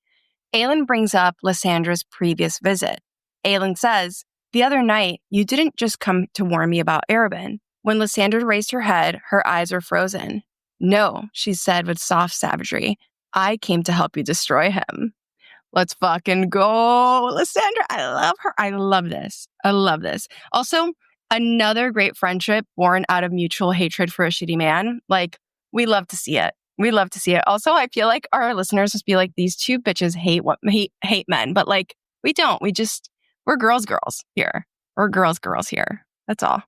Aelin brings up Lysandra's previous visit. Aelin says, the other night, you didn't just come to warn me about Arobyn. When Lysandra raised her head, her eyes were frozen. No, she said with soft savagery. I came to help you destroy him. Let's fucking go. Lysandra, I love her. I love this. I love this. Also, another great friendship born out of mutual hatred for a shitty man. We love to see it. We love to see it. Also, I feel like our listeners must be like, these two bitches hate men. But we don't. We're girls here. We're girls here. That's all.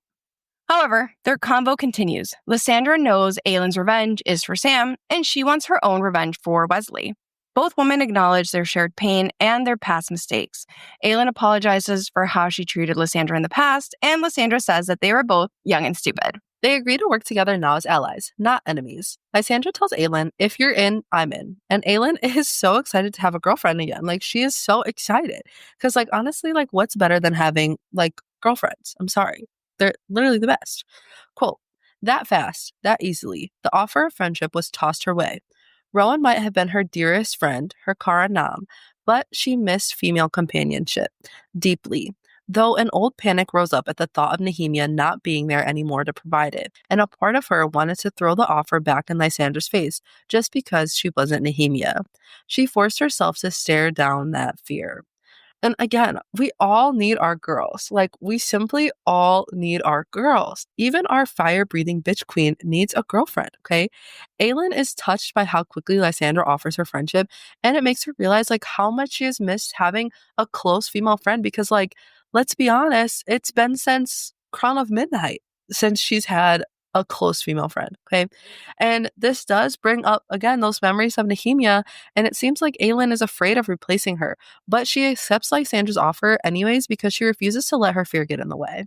However, their convo continues. Lysandra knows Aelin's revenge is for Sam, and she wants her own revenge for Wesley. Both women acknowledge their shared pain and their past mistakes. Aelin apologizes for how she treated Lysandra in the past, and Lysandra says that they were both young and stupid. They agree to work together now as allies, not enemies. Lysandra tells Aelin, if you're in, I'm in. And Aelin is so excited to have a girlfriend again. She is so excited. Because, honestly, what's better than having, girlfriends? I'm sorry. They're literally the best. Quote, that fast, that easily, the offer of friendship was tossed her way. Rowan might have been her dearest friend, her Kara Nam, but she missed female companionship deeply. Though an old panic rose up at the thought of Nehemia not being there anymore to provide it, and a part of her wanted to throw the offer back in Lysandra's face just because she wasn't Nehemia. She forced herself to stare down that fear. And again, we all need our girls. We simply all need our girls. Even our fire-breathing bitch queen needs a girlfriend, okay? Aelin is touched by how quickly Lysandra offers her friendship, and it makes her realize, how much she has missed having a close female friend because, let's be honest, it's been since Crown of Midnight since she's had a close female friend, okay? And this does bring up, again, those memories of Nehemia, and it seems like Aelin is afraid of replacing her, but she accepts Lysandra's offer anyways because she refuses to let her fear get in the way.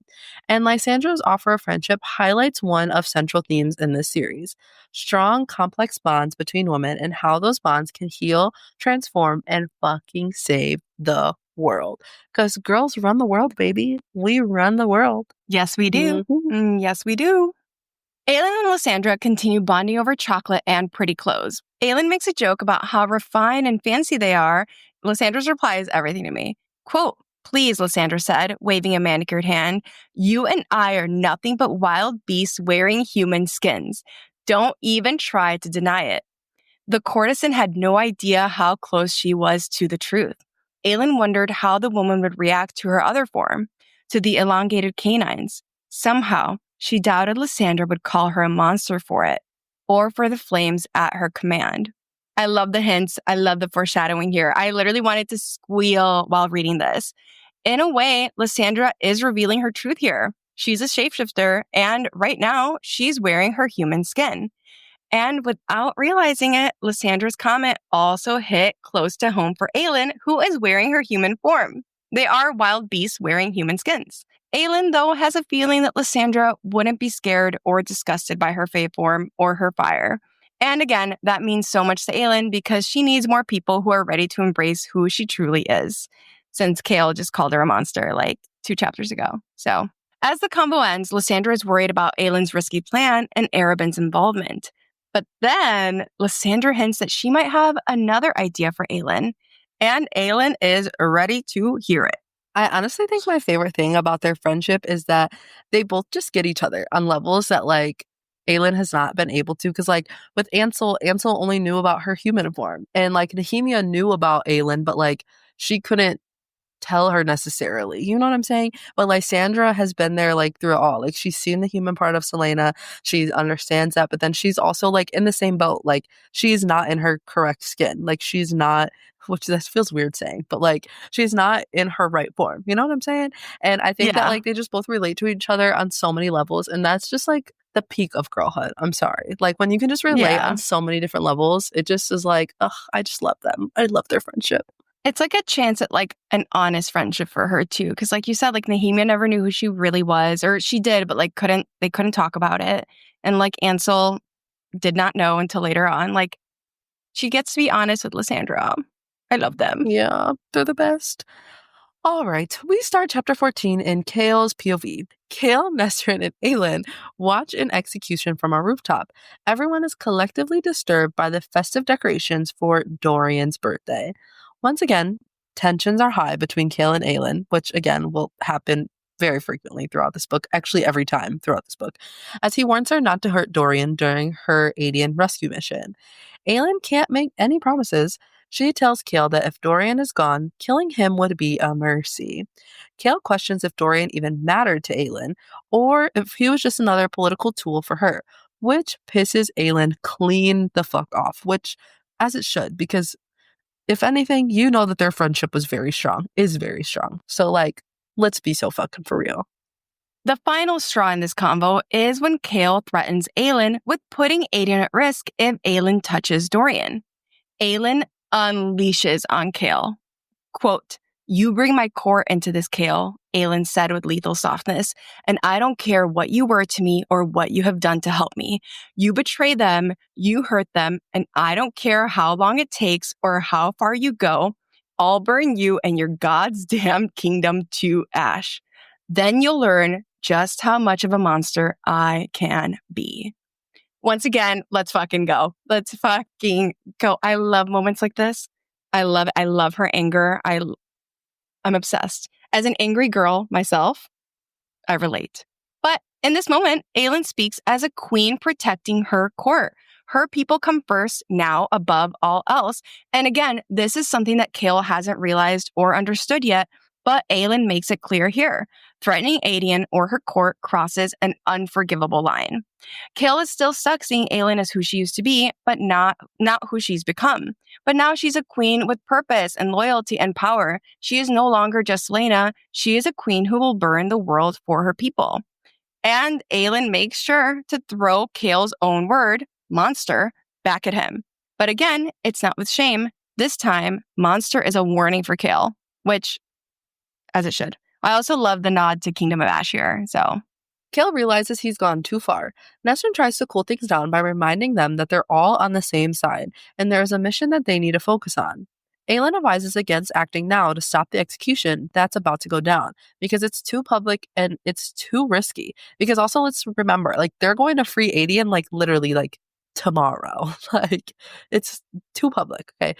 And Lysandra's offer of friendship highlights one of central themes in this series: strong, complex bonds between women and how those bonds can heal, transform, and fucking save the world. Because girls run the world, baby. We run the world. Yes, we do. Mm-hmm. Yes, we do. Aelin and Lysandra continue bonding over chocolate and pretty clothes. Aelin makes a joke about how refined and fancy they are. Lysandra's reply is everything to me. Quote, please, Lysandra said, waving a manicured hand, you and I are nothing but wild beasts wearing human skins. Don't even try to deny it. The courtesan had no idea how close she was to the truth. Aelin wondered how the woman would react to her other form, to the elongated canines. Somehow, she doubted Lysandra would call her a monster for it, or for the flames at her command. I love the hints. I love the foreshadowing here. I literally wanted to squeal while reading this. In a way, Lysandra is revealing her truth here. She's a shapeshifter, and right now, she's wearing her human skin. And without realizing it, Lysandra's comment also hit close to home for Aelin, who is wearing her human form. They are wild beasts wearing human skins. Aelin, though, has a feeling that Lysandra wouldn't be scared or disgusted by her fae form or her fire. And again, that means so much to Aelin because she needs more people who are ready to embrace who she truly is, since Kale just called her a monster like 2 chapters ago. So, as the combo ends, Lysandra is worried about Aelin's risky plan and Arobyn's involvement. But then Lysandra hints that she might have another idea for Aelin, and Aelin is ready to hear it. I honestly think my favorite thing about their friendship is that they both just get each other on levels that like Aelin has not been able to. Because like with Ansel only knew about her human form, and like Nehemia knew about Aelin, but like she couldn't tell her necessarily. You know what I'm saying? But Lysandra has been there like through it all. Like she's seen the human part of Selena. She understands that, but then she's also like in the same boat. Like she's not in her correct skin. Like she's not, which that feels weird saying, but like she's not in her right form. You know what I'm saying? And I think that like they just both relate to each other on so many levels. And that's just like the peak of girlhood. I'm sorry. Like when you can just relate on so many different levels, it just is like, ugh, I just love them. I love their friendship. It's like a chance at like an honest friendship for her too. Because like you said, like Nehemia never knew who she really was, or she did, but like they couldn't talk about it. And like Ansel did not know until later on. Like she gets to be honest with Lysandra. I love them. Yeah, they're the best. All right, we start chapter 14 in Kale's POV. Kale, Nesrin, and Aelin watch an execution from a rooftop. Everyone is collectively disturbed by the festive decorations for Dorian's birthday. Once again, tensions are high between Kale and Aelin, which again will happen very frequently throughout this book, actually every time throughout this book, as he warns her not to hurt Dorian during her Adian rescue mission. Aelin can't make any promises. She tells Kale that if Dorian is gone, killing him would be a mercy. Kale questions if Dorian even mattered to Aelin, or if he was just another political tool for her, which pisses Aelin clean the fuck off, which, as it should, because if anything, you know that their friendship was very strong, is very strong. So, like, let's be so fucking for real. The final straw in this convo is when Kale threatens Aelin with putting Adian at risk if Aelin touches Dorian. Aelin unleashes on Kale. Quote, "You bring my core into this, Kale," Aelin said with lethal softness, "and I don't care what you were to me or what you have done to help me. You betray them, you hurt them, and I don't care how long it takes or how far you go. I'll burn you and your God's damn kingdom to ash. Then you'll learn just how much of a monster I can be." Once again, let's fucking go. Let's fucking go. I love moments like this. I love it. I love her anger. I'm obsessed. As an angry girl myself, I relate. But in this moment, Aelin speaks as a queen protecting her court. Her people come first now above all else. And again, this is something that Kale hasn't realized or understood yet, but Aelin makes it clear here. Threatening Adian or her court crosses an unforgivable line. Kale is still stuck seeing Aelin as who she used to be, but not who she's become. But now she's a queen with purpose and loyalty and power. She is no longer just Selena. She is a queen who will burn the world for her people. And Aelin makes sure to throw Kale's own word, monster, back at him. But again, it's not with shame. This time, monster is a warning for Kale, which, as it should. I also love the nod to Kingdom of Ash here, so. Kale realizes he's gone too far. Nesrin tries to cool things down by reminding them that they're all on the same side, and there is a mission that they need to focus on. Aelin advises against acting now to stop the execution that's about to go down, because it's too public and it's too risky. Because also, let's remember, like, they're going to free Adian, like, literally, like, tomorrow. Like, it's too public, okay?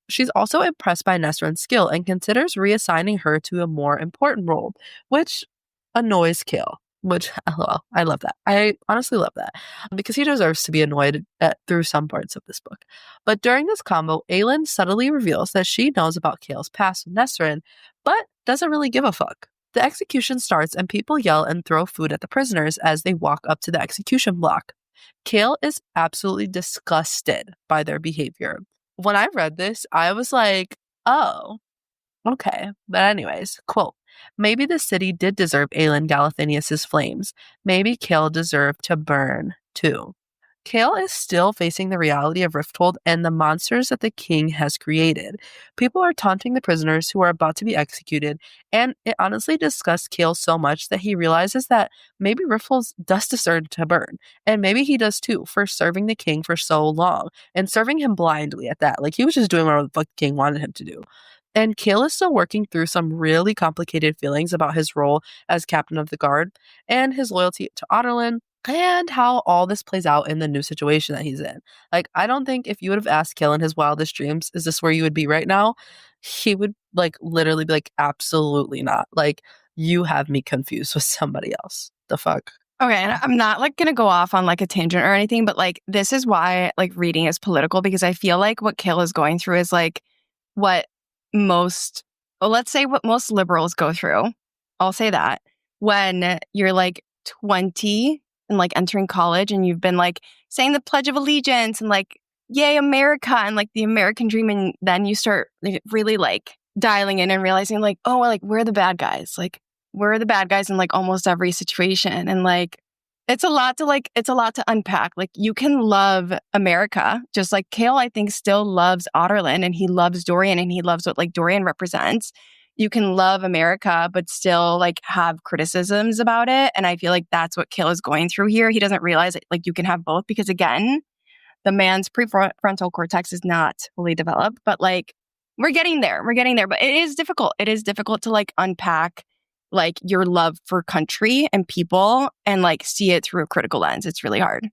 She's also impressed by Nesrin's skill and considers reassigning her to a more important role, which annoys Kale. Which, lol, I love that. I honestly love that because he deserves to be annoyed through some parts of this book. But during this combo, Aelin subtly reveals that she knows about Kale's past with Nesrin, but doesn't really give a fuck. The execution starts and people yell and throw food at the prisoners as they walk up to the execution block. Kale is absolutely disgusted by their behavior. When I read this, I was like, oh, okay. But anyways, quote, maybe the city did deserve Aelin Galathinius's flames. Maybe Kale deserved to burn, too. Kale is still facing the reality of Rifthold and the monsters that the king has created. People are taunting the prisoners who are about to be executed, and it honestly disgusts Kale so much that he realizes that maybe Rifthold does deserve to burn, and maybe he does too, for serving the king for so long, and serving him blindly at that. Like, he was just doing whatever the fuck the king wanted him to do. And Kale is still working through some really complicated feelings about his role as captain of the guard and his loyalty to Otterlin and how all this plays out in the new situation that he's in. Like, I don't think if you would have asked Kale in his wildest dreams, is this where you would be right now? He would, like, literally be like, absolutely not. Like, you have me confused with somebody else. The fuck? Okay, and I'm not like going to go off on like a tangent or anything, but like this is why like reading is political, because I feel like what Kale is going through is like what most, well, let's say what most liberals go through. I'll say that when you're like 20 and like entering college and you've been like saying the Pledge of Allegiance and like, yay, America, and like the American dream. And then you start really like dialing in and realizing like, oh, like we're the bad guys. Like we're the bad guys in like almost every situation. And like, it's a lot to unpack. Like you can love America, just like Kale, I think still loves Otterlin and he loves Dorian and he loves what like Dorian represents. You can love America, but still like have criticisms about it. And I feel like that's what Kale is going through here. He doesn't realize that like you can have both because again, the man's prefrontal cortex is not fully developed, but like we're getting there. We're getting there. But it is difficult. It is difficult to like unpack like your love for country and people and like see it through a critical lens. It's really hard.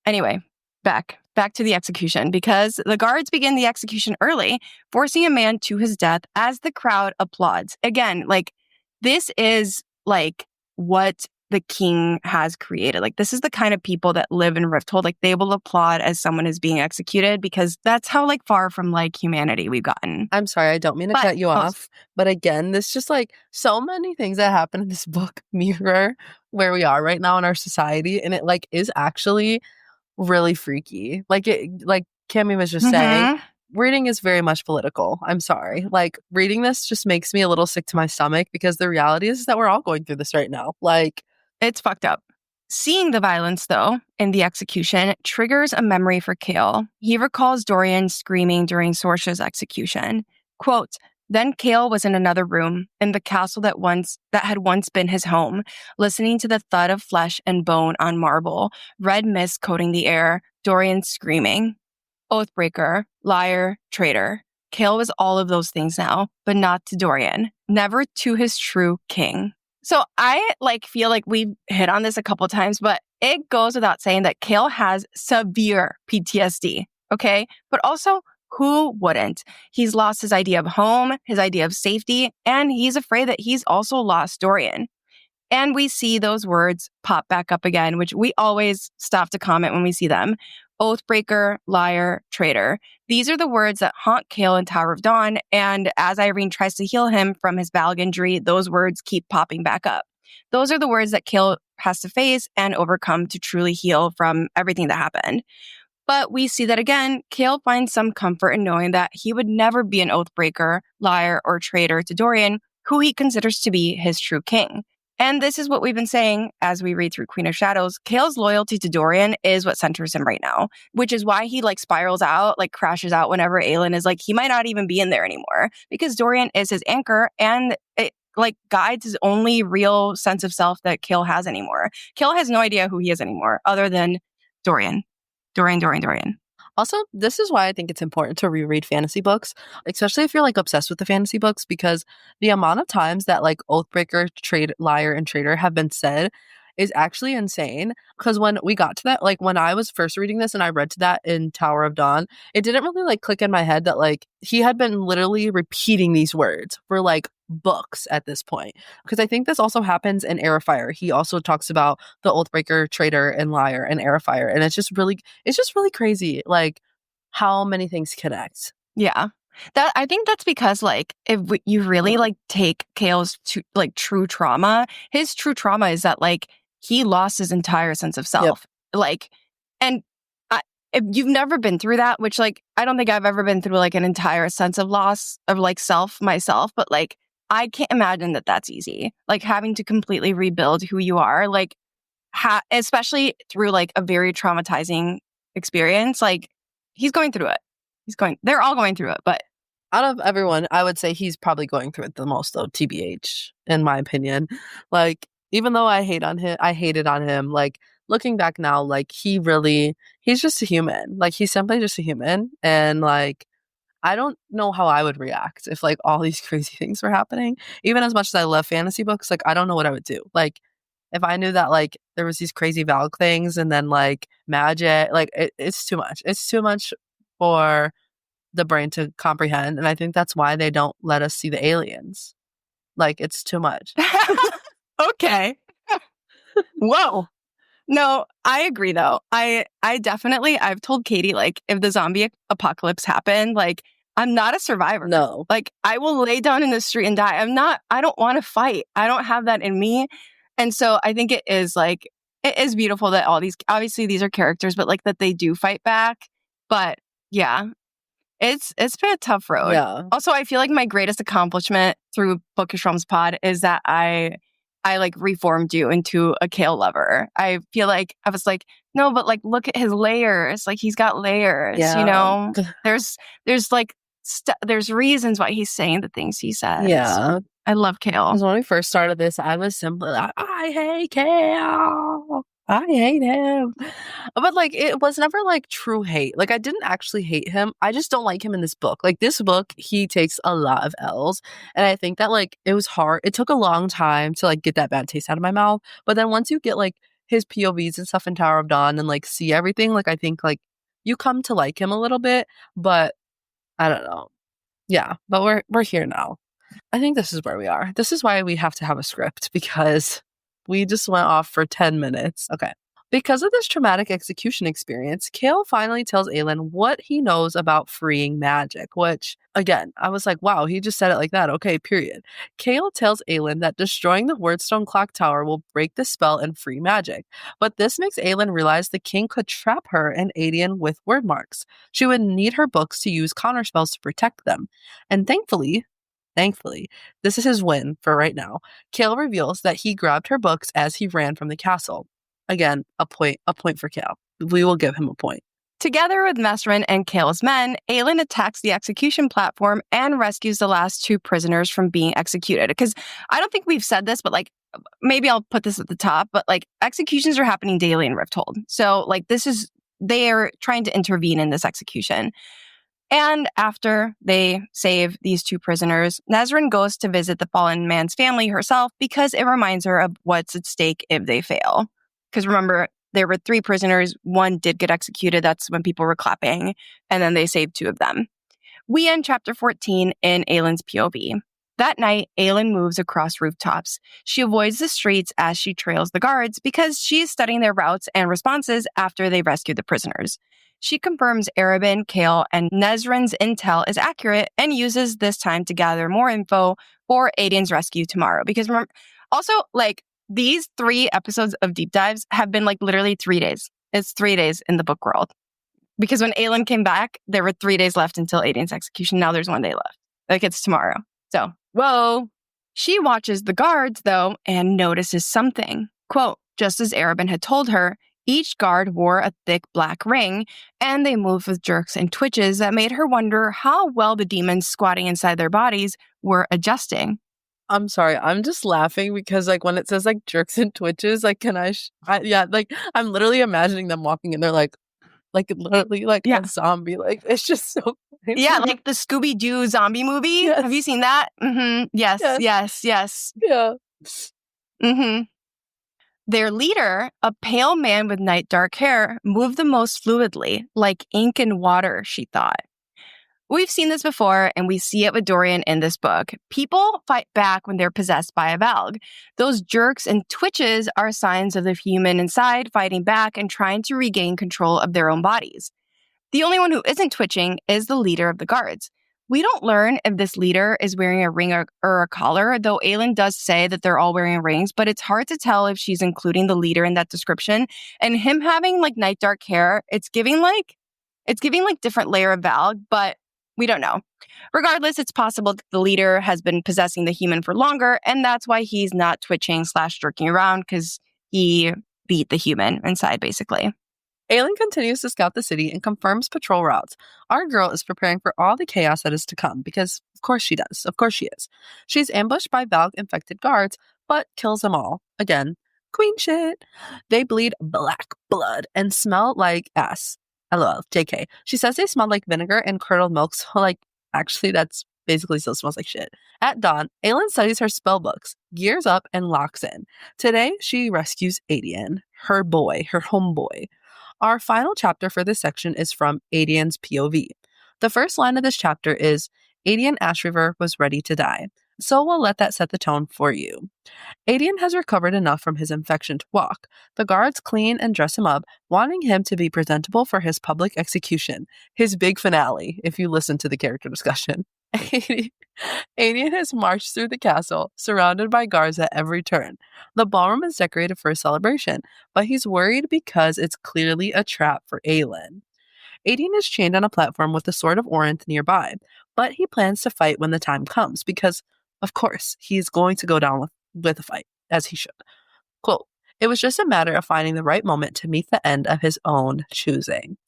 Anyway, back to the execution, because the guards begin the execution early, forcing a man to his death as the crowd applauds. Again, like this is like what the king has created. Like this is the kind of people that live in Rifthold. Like they will applaud as someone is being executed because that's how like far from like humanity we've gotten. I'm sorry, I don't mean to cut you off, but again, this just like so many things that happen in this book mirror where we are right now in our society, and it like is actually really freaky. Like Cami was just saying, reading is very much political. I'm sorry. Like reading this just makes me a little sick to my stomach because the reality is that we're all going through this right now. Like it's fucked up. Seeing the violence, though, in the execution triggers a memory for Kale. He recalls Dorian screaming during Sorsha's execution. Quote, then Kale was in another room in the castle that had once been his home, listening to the thud of flesh and bone on marble, red mist coating the air, Dorian screaming. Oathbreaker, liar, traitor. Kale was all of those things now, but not to Dorian. Never to his true king. So I like feel like we've hit on this a couple times, but it goes without saying that Kale has severe PTSD, okay? But also, who wouldn't? He's lost his idea of home, his idea of safety, and he's afraid that he's also lost Dorian. And we see those words pop back up again, which we always stop to comment when we see them. Oathbreaker, liar, traitor. These are the words that haunt Kale in Tower of Dawn, and as Irene tries to heal him from his Valg injury, those words keep popping back up. Those are the words that Kale has to face and overcome to truly heal from everything that happened. But we see that again, Kale finds some comfort in knowing that he would never be an oathbreaker, liar, or traitor to Dorian, who he considers to be his true king. And this is what we've been saying as we read through Queen of Shadows. Kale's loyalty to Dorian is what centers him right now, which is why he like spirals out, like crashes out whenever Aelin is like, he might not even be in there anymore because Dorian is his anchor and it like guides his only real sense of self that Kale has anymore. Kale has no idea who he is anymore other than Dorian. Dorian. Also, this is why I think it's important to reread fantasy books, especially if you're like obsessed with the fantasy books, because the amount of times that like Oathbreaker, liar, and traitor have been said is actually insane. Because when we got to that, like when I was first reading this and I read to that in Tower of Dawn, it didn't really like click in my head that like he had been literally repeating these words for like books at this point. Because I think this also happens in Air of Fire. He also talks about the Oathbreaker, traitor, and liar in Air of Fire. And it's just really crazy like how many things connect. Yeah. That I think that's because like if you really like take Kale's true trauma, his true trauma is that like he lost his entire sense of self. Like And if you've never been through that, which like, I don't think I've ever been through like an entire sense of loss of like self myself, but like, I can't imagine that that's easy. Like having to completely rebuild who you are, like especially through like a very traumatizing experience. Like he's going through it. They're all going through it, but Out of everyone, I would say he's probably going through it the most though, TBH, in my opinion. Like, even though I hated on him, like looking back now, like he's just a human. Like he's simply just a human. And like I don't know how I would react if like all these crazy things were happening. Even as much as I love fantasy books, like I don't know what I would do. Like if I knew that like there was these crazy Valk things and then like magic, like it's too much. It's too much for the brain to comprehend. And I think that's why they don't let us see the aliens. Like it's too much. okay. Whoa. No, I agree though. I've told Katie, like, if the zombie apocalypse happened, like, I'm not a survivor. No. Like, I will lay down in the street and die. I don't want to fight. I don't have that in me. And so I think it is beautiful that obviously these are characters, but like that they do fight back. But yeah, it's been a tough road. Yeah. Also, I feel like my greatest accomplishment through Bookish Realms Pod is that I like reformed you into a Kale lover. I feel like I was like, no, but like look at his layers. Like he's got layers, Yeah. you know? There's like there's reasons why he's saying the things he says. Yeah. I love Kale. Because when we first started this, I was simply like, I hate Kale. I hate him. But like it was never like true hate. Like I didn't actually hate him. I just don't like him in this book. Like this book, he takes a lot of L's. And I think that like it was hard. It took a long time to like get that bad taste out of my mouth. But then once you get like his POVs and stuff in Tower of Dawn and like see everything, like I think like you come to like him a little bit. But I don't know. Yeah. But we're here now. I think this is where we are. This is why we have to have a script because we just went off for 10 minutes. Okay. Because of this traumatic execution experience, Kale finally tells Aelin what he knows about freeing magic, which, again, I was like, wow, he just said it like that. Okay, period. Kale tells Aelin that destroying the Wordstone Clock Tower will break the spell and free magic. But this makes Aelin realize the king could trap her and Adian with word marks. She would need her books to use counterspells to protect them. And thankfully, this is his win for right now. Kale reveals that he grabbed her books as he ran from the castle. Again, a point for Kale. We will give him a point. Together with Mesrin and Kale's men, Aelin attacks the execution platform and rescues the last two prisoners from being executed. Because I don't think we've said this, but like maybe I'll put this at the top, but like executions are happening daily in Rifthold. So like they are trying to intervene in this execution. And after they save these two prisoners, Nesrin goes to visit the fallen man's family herself because it reminds her of what's at stake if they fail. Because remember, there were three prisoners. One did get executed. That's when people were clapping. And then they saved two of them. We end chapter 14 in Aelin's POV. That night, Aelin moves across rooftops. She avoids the streets as she trails the guards because she is studying their routes and responses after they rescued the prisoners. She confirms Arabin, Kale, and Nesrin's intel is accurate and uses this time to gather more info for Aiden's rescue tomorrow. Because remember, also, like, these 3 episodes of Deep Dives have been, like, literally 3 days. It's 3 days in the book world. Because when Aelin came back, there were 3 days left until Aiden's execution. Now there's 1 day left. Like, it's tomorrow. So, whoa. She watches the guards, though, and notices something. Quote, just as Arabin had told her, each guard wore a thick black ring, and they moved with jerks and twitches that made her wonder how well the demons squatting inside their bodies were adjusting. I'm sorry, I'm just laughing because, like, when it says, like, jerks and twitches, like, yeah, like, I'm literally imagining them walking and they're, like, literally, like, a zombie. Like, it's just so funny. Yeah, like the Scooby-Doo zombie movie. Yes. Have you seen that? Mm-hmm. Yes. Yeah. Mm-hmm. Their leader, a pale man with night dark hair, moved the most fluidly, like ink and water, she thought. We've seen this before, and we see it with Dorian in this book. People fight back when they're possessed by a Valg. Those jerks and twitches are signs of the human inside fighting back and trying to regain control of their own bodies. The only one who isn't twitching is the leader of the guards. We don't learn if this leader is wearing a ring or a collar, though Aelin does say that they're all wearing rings, but it's hard to tell if she's including the leader in that description. And him having like night dark hair, it's giving like different layer of Valg, but we don't know. Regardless, it's possible that the leader has been possessing the human for longer, and that's why he's not twitching/jerking around, because he beat the human inside, basically. Aelin continues to scout the city and confirms patrol routes. Our girl is preparing for all the chaos that is to come because, of course, she does. Of course, she is. She's ambushed by Valg-infected guards, but kills them all. Again, queen shit. They bleed black blood and smell like ass. LOL, JK. She says they smell like vinegar and curdled milk, so, like, actually, that's basically still smells like shit. At dawn, Aelin studies her spell books, gears up, and locks in. Today, she rescues Adian, her boy, her homeboy. Our final chapter for this section is from Adian's POV. The first line of this chapter is, Adian Ashriver was ready to die. So we'll let that set the tone for you. Adian has recovered enough from his infection to walk. The guards clean and dress him up, wanting him to be presentable for his public execution, his big finale, if you listen to the character discussion. Adian has marched through the castle, surrounded by guards at every turn. The ballroom is decorated for a celebration, but he's worried because it's clearly a trap for Aelin. Adian is chained on a platform with the Sword of Orinth nearby, but he plans to fight when the time comes because, of course, he's going to go down with a fight, as he should. Quote, it was just a matter of finding the right moment to meet the end of his own choosing.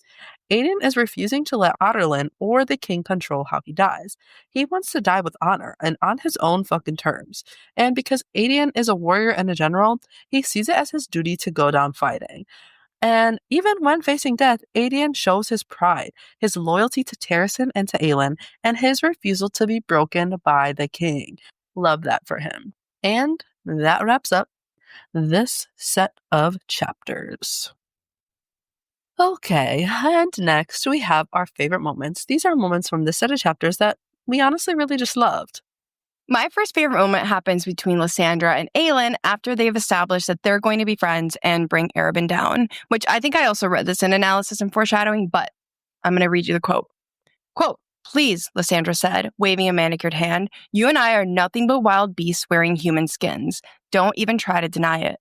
Aiden is refusing to let Otterlin or the king control how he dies. He wants to die with honor and on his own fucking terms. And because Aiden is a warrior and a general, he sees it as his duty to go down fighting. And even when facing death, Aiden shows his pride, his loyalty to Terrasen and to Aelin, and his refusal to be broken by the king. Love that for him. And that wraps up this set of chapters. Okay, and next we have our favorite moments. These are moments from this set of chapters that we honestly really just loved. My first favorite moment happens between Lysandra and Aelin after they've established that they're going to be friends and bring Erebin down, which I think I also read this in Analysis and Foreshadowing, but I'm going to read you the quote. Quote, please, Lysandra said, waving a manicured hand, you and I are nothing but wild beasts wearing human skins. Don't even try to deny it.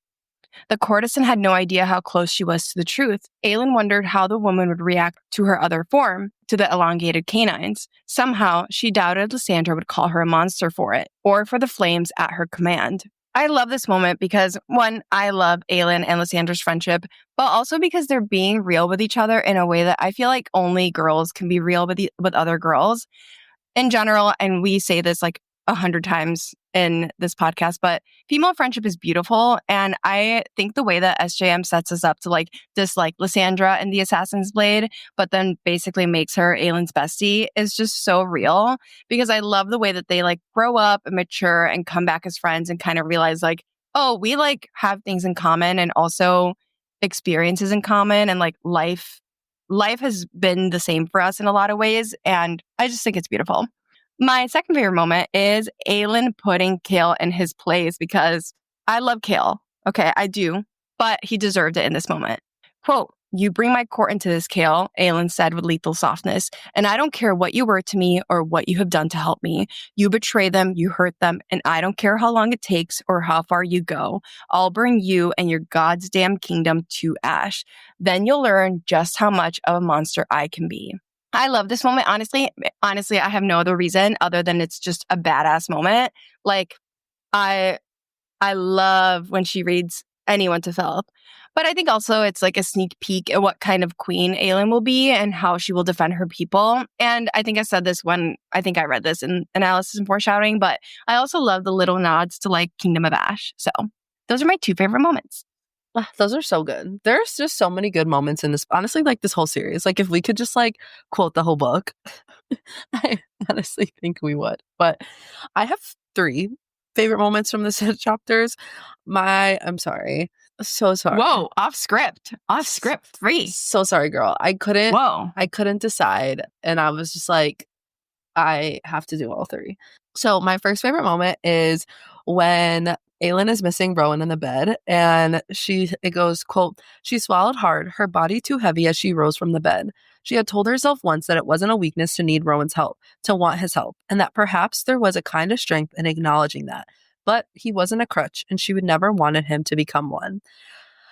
The courtesan had no idea how close she was to the truth. Aelin wondered how the woman would react to her other form, to the elongated canines. Somehow, she doubted Lysandra would call her a monster for it, or for the flames at her command. I love this moment because, one, I love Aelin and Lysandra's friendship, but also because they're being real with each other in a way that I feel like only girls can be real with other girls. In general, and we say this like 100 times in this podcast, but female friendship is beautiful. And I think the way that SJM sets us up to like dislike Lysandra and the Assassin's Blade, but then basically makes her Aelin's bestie is just so real, because I love the way that they like grow up and mature and come back as friends and kind of realize like, oh, we like have things in common and also experiences in common, and like life has been the same for us in a lot of ways. And I just think it's beautiful. My second favorite moment is Aelin putting Kale in his place, because I love Kale. Okay, I do. But he deserved it in this moment. Quote, you bring my court into this, Kale, Aelin said with lethal softness, and I don't care what you were to me or what you have done to help me. You betray them, you hurt them, and I don't care how long it takes or how far you go. I'll bring you and your God's damn kingdom to ash. Then you'll learn just how much of a monster I can be. I love this moment. Honestly, I have no other reason other than it's just a badass moment. Like, I love when she reads anyone to Philip. But I think also it's like a sneak peek at what kind of queen Aelin will be and how she will defend her people. And I think I said this when I think I read this in Analysis and Foreshadowing, but I also love the little nods to like Kingdom of Ash. So those are my two favorite moments. Those are so good. There's just so many good moments in this. Honestly, like this whole series. Like if we could just like quote the whole book, I honestly think we would. But I have 3 favorite moments from the set of chapters. I'm sorry. So sorry. Whoa, off script. 3. So sorry, girl. I couldn't decide. And I was just like, I have to do all 3. So my first favorite moment is when Aelin is missing Rowan in the bed, and it goes, quote, "She swallowed hard, her body too heavy as she rose from the bed. She had told herself once that it wasn't a weakness to need Rowan's help, to want his help, and that perhaps there was a kind of strength in acknowledging that. But he wasn't a crutch, and she would never wanted him to become one."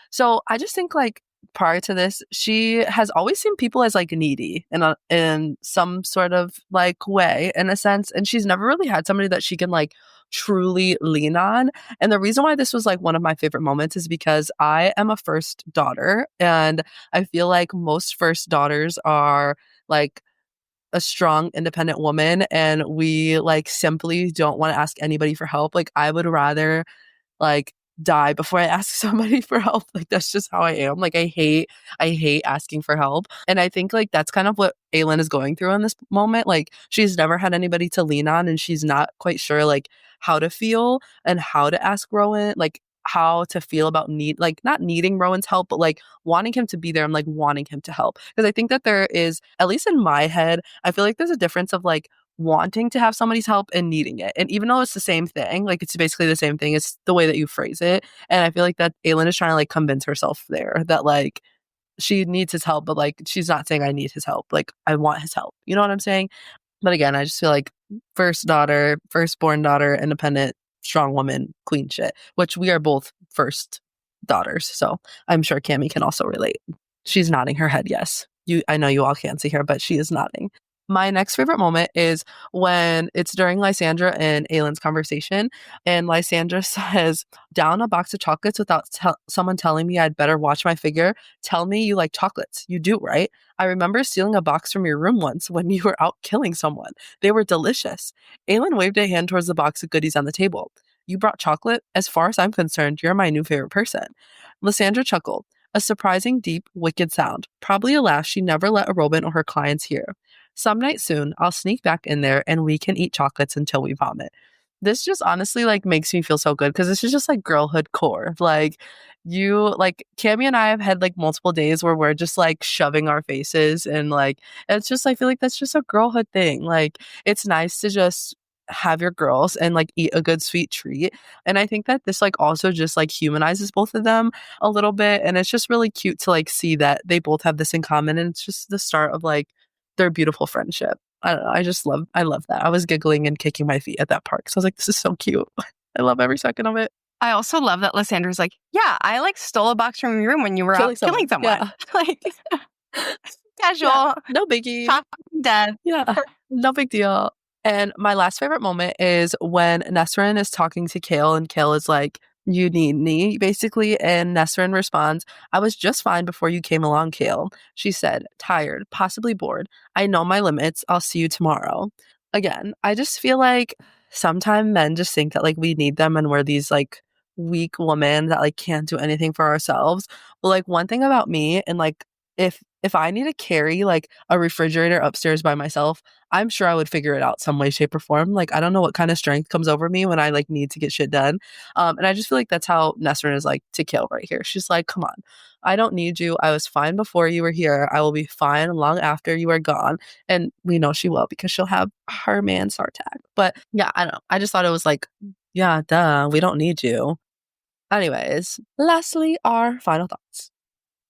So I just think like prior to this, she has always seen people as like needy in some sort of like way in a sense, and she's never really had somebody that she can like truly lean on. And the reason why this was like one of my favorite moments is because I am a first daughter, and I feel like most first daughters are like a strong independent woman, and we like simply don't want to ask anybody for help. Like I would rather like die before I ask somebody for help. Like that's just how I am. Like I hate asking for help. And I think like that's kind of what Aelin is going through in this moment. Like she's never had anybody to lean on, and she's not quite sure like how to feel and how to ask Rowan, like how to feel about like not needing Rowan's help, but like wanting him to be there and like wanting him to help. Because I think that there is, at least in my head, I feel like there's a difference of like wanting to have somebody's help and needing it. And even though it's the same thing, like it's basically the same thing, it's the way that you phrase it. And I feel like that Aelin is trying to like convince herself there that like she needs his help, but like she's not saying I need his help. Like I want his help. You know what I'm saying? But again, I just feel like first daughter, firstborn daughter, independent, strong woman, queen shit, which we are both first daughters. So I'm sure Cami can also relate. She's nodding her head, yes. I know you all can't see her, but she is nodding. My next favorite moment is when it's during Lysandra and Aelin's conversation, and Lysandra says, "Down a box of chocolates without someone telling me I'd better watch my figure. Tell me you like chocolates. You do, right? I remember stealing a box from your room once when you were out killing someone. They were delicious." Aelin waved a hand towards the box of goodies on the table. "You brought chocolate? As far as I'm concerned, you're my new favorite person." Lysandra chuckled. A surprising, deep, wicked sound. Probably a laugh she never let a Robin or her clients hear. "Some night soon, I'll sneak back in there and we can eat chocolates until we vomit." This just honestly like makes me feel so good because this is just like girlhood core. Like Cammy and I have had like multiple days where we're just like shoving our faces, and like it's just I feel like that's just a girlhood thing. Like it's nice to just have your girls and like eat a good sweet treat. And I think that this like also just like humanizes both of them a little bit, and it's just really cute to like see that they both have this in common, and it's just the start of like their beautiful friendship. I don't know. I love that. I was giggling and kicking my feet at that park. So I was like, this is so cute. I love every second of it. I also love that Lysandra's like, yeah, I like stole a box from your room when you were out killing someone. Yeah. Like, casual. Yeah, no biggie. Shocking death. Yeah, no big deal. And my last favorite moment is when Nesrin is talking to Kale, and Kale is like, "You need me," basically. And Nesrin responds, "I was just fine before you came along, Kale." She said, "Tired, possibly bored. I know my limits. I'll see you tomorrow." Again, I just feel like sometimes men just think that like we need them and we're these like weak women that like can't do anything for ourselves. But like one thing about me, and like if I need to carry like a refrigerator upstairs by myself, I'm sure I would figure it out some way, shape, or form. Like I don't know what kind of strength comes over me when I like need to get shit done. And I just feel like that's how Nesrin is like to Kale right here. She's like, "Come on, I don't need you. I was fine before you were here. I will be fine long after you are gone." And we know she will because she'll have her man Sartag. But yeah, I don't know. I just thought it was like, yeah, duh, we don't need you. Anyways, lastly, our final thoughts.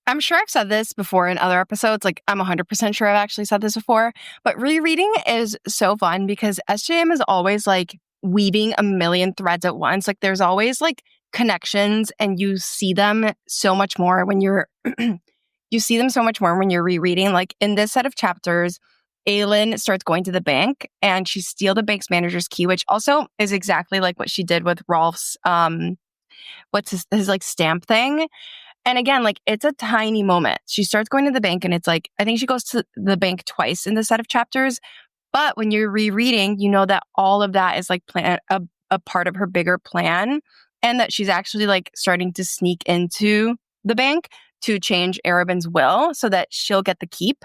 I'm sure I've said this before in other episodes. Like, I'm 100% sure I've actually said this before. But rereading is so fun because SJM is always like weaving a million threads at once. Like, there's always like connections, and you see them so much more when you're you see them so much more when you're rereading. Like in this set of chapters, Aelin starts going to the bank and she steals the bank's manager's key, which also is exactly like what she did with Rolf's what's his like stamp thing. And again, like it's a tiny moment. She starts going to the bank, and it's like, I think she goes to the bank twice in the set of chapters. But when you're rereading, you know that all of that is like a part of her bigger plan, and that she's actually like starting to sneak into the bank to change Arobyn's will so that she'll get the keep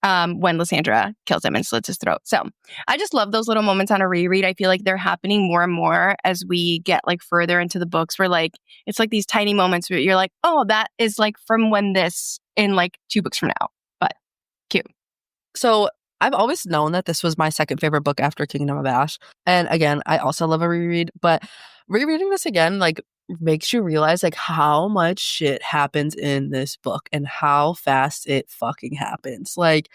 when Lysandra kills him and slits his throat. So I just love those little moments on a reread. I feel like they're happening more and more as we get like further into the books, where like it's like these tiny moments where you're like, oh, that is like from when this in like 2 books from now. But cute. So I've always known that this was my second favorite book after Kingdom of Ash. And again, I also love a reread, but Rereading this again, like, makes you realize like how much shit happens in this book and how fast it fucking happens. Like,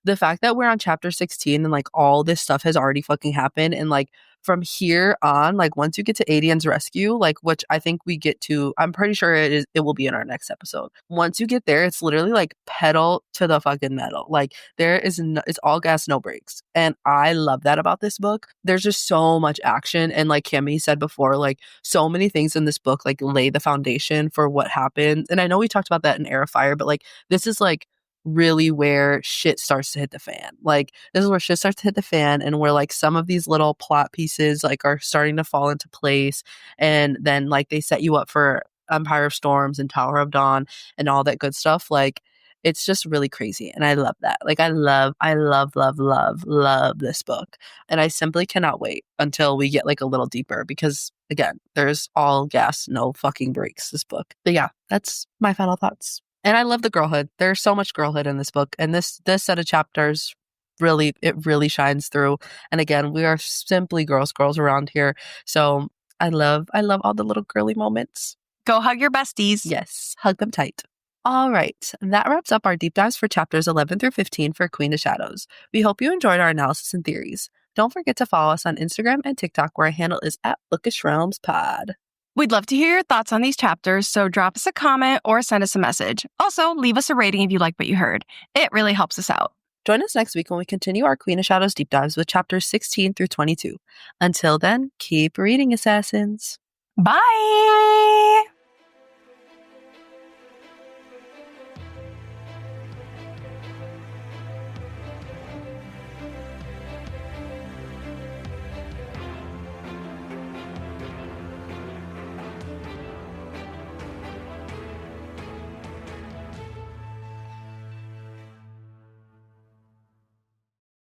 the fact that we're on chapter 16 and like all this stuff has already fucking happened, and like from here on, like once you get to Adian's rescue, like which I think we get to, I'm pretty sure it will be in our next episode. Once you get there, it's literally like pedal to the fucking metal. Like there is no, it's all gas, no brakes. And I love that about this book. There's just so much action, and like Cami said before, like so many things in this book like lay the foundation for what happened. And I know we talked about that in Air of Fire, but like this is like really where shit starts to hit the fan. Like this is where shit starts to hit the fan, and where like some of these little plot pieces like are starting to fall into place, and then like they set you up for Empire of Storms and Tower of Dawn and all that good stuff. Like it's just really crazy, and I love that. Like I love this book, and I simply cannot wait until we get like a little deeper, because again, there's all gas, no fucking brakes, this book. But yeah, that's my final thoughts. And I love the girlhood. There's so much girlhood in this book, and this set of chapters really shines through. And again, we are simply girls around here. So I love all the little girly moments. Go hug your besties. Yes, hug them tight. All right, that wraps up our deep dives for chapters 11 through 15 for Queen of Shadows. We hope you enjoyed our analysis and theories. Don't forget to follow us on Instagram and TikTok, where our handle is at Bookish Realms Pod. We'd love to hear your thoughts on these chapters, so drop us a comment or send us a message. Also, leave us a rating if you like what you heard. It really helps us out. Join us next week when we continue our Queen of Shadows deep dives with chapters 16 through 22. Until then, keep reading, assassins. Bye!